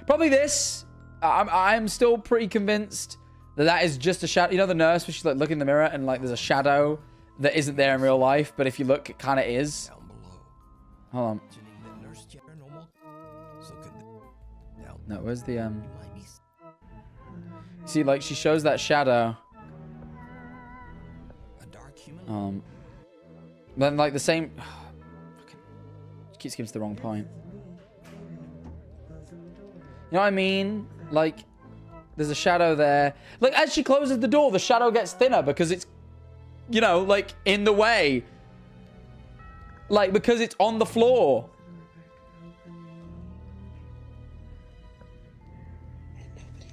probably this. I'm still pretty convinced that is just a shadow. You know the nurse where she's like looking in the mirror and like there's a shadow that isn't there in real life, but if you look, it kind of is. Hold on. No, where's the see, like she shows that shadow. Then like the same. She keeps getting to the wrong point. You know what I mean? Like, there's a shadow there. Like, as she closes the door, the shadow gets thinner because it's, you know, like, in the way. Like, because it's on the floor.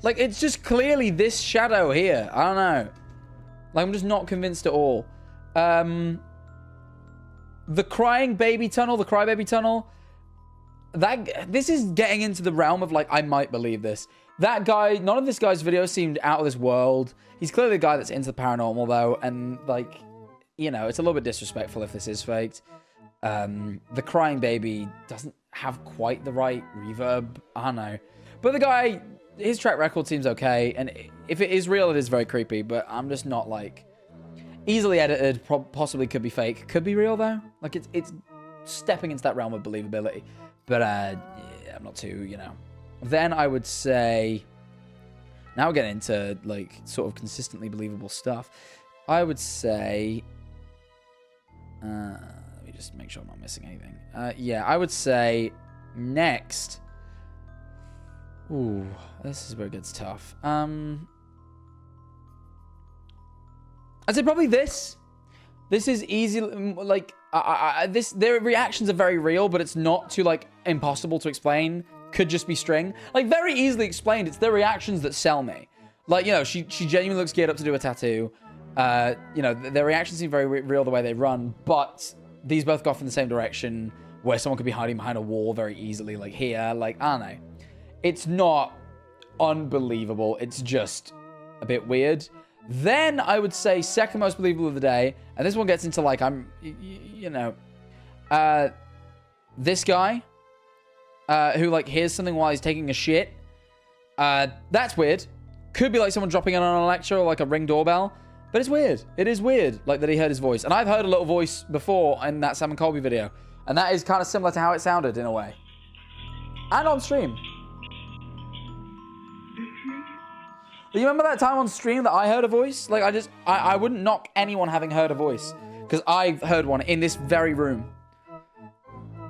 Like, it's just clearly this shadow here. I don't know. Like, I'm just not convinced at all. The crying baby tunnel, the crybaby tunnel. This is getting into the realm of like, I might believe this. That guy, none of this guy's videos seemed out of this world. He's clearly a guy that's into the paranormal though. And like, you know, it's a little bit disrespectful if this is faked. The crying baby doesn't have quite the right reverb. I don't know. But the guy, his track record seems okay. And if it is real, it is very creepy. But I'm just not like easily edited. Possibly could be fake. Could be real though. Like it's stepping into that realm of believability. But yeah, I'm not too, you know. Then I would say, now we're getting into like sort of consistently believable stuff. I would say, let me just make sure I'm not missing anything. Yeah, I would say next. Ooh, this is where it gets tough. I'd say probably this. This is easy, like, their reactions are very real, but it's not too, like, impossible to explain. Could just be string. Like, very easily explained. It's their reactions that sell me. Like, you know, she genuinely looks geared up to do a tattoo. You know, their reactions seem very real the way they run, but these both go off in the same direction where someone could be hiding behind a wall very easily, like here. Like, I don't know. It's not unbelievable. It's just a bit weird. Then I would say second most believable of the day, and this one gets into like, you know, this guy who like hears something while he's taking a shit. That's weird. Could be like someone dropping in on an Alexa or like a Ring doorbell, but it's weird. It is weird, like that he heard his voice. And I've heard a little voice before in that Sam and Colby video, and that is kind of similar to how it sounded in a way, and on stream. You remember that time on stream that I heard a voice? Like, I wouldn't knock anyone having heard a voice. Because I heard one in this very room.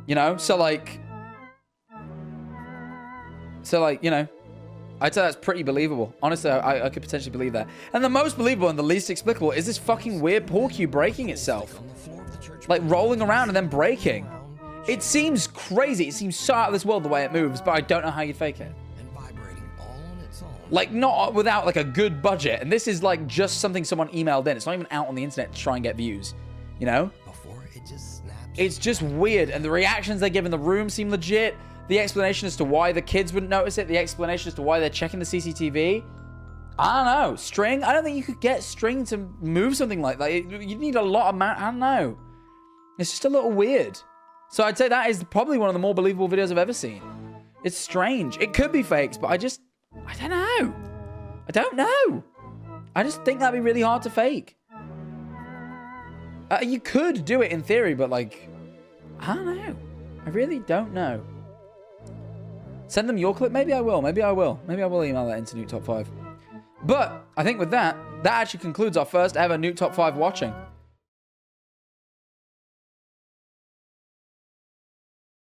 You know? So, like, you know. I'd say that's pretty believable. Honestly, I could potentially believe that. And the most believable and the least explicable is this fucking weird pool cue breaking itself. Like, rolling around and then breaking. It seems crazy. It seems so out of this world the way it moves, but I don't know how you'd fake it. Like, not without, like, a good budget. And this is, like, just something someone emailed in. It's not even out on the internet to try and get views. You know? It's just weird. And the reactions they give in the room seem legit. The explanation as to why the kids wouldn't notice it. The explanation as to why they're checking the CCTV. I don't know. String? I don't think you could get string to move something like that. You need a lot of... I don't know. It's just a little weird. So I'd say that is probably one of the more believable videos I've ever seen. It's strange. It could be fakes, but I don't know. I don't know. I just think that'd be really hard to fake. You could do it in theory, but like, I don't know. I really don't know. Send them your clip? Maybe I will. Maybe I will. Maybe I will email that into Nuke Top 5. But I think with that, that actually concludes our first ever Nuke Top 5 watching.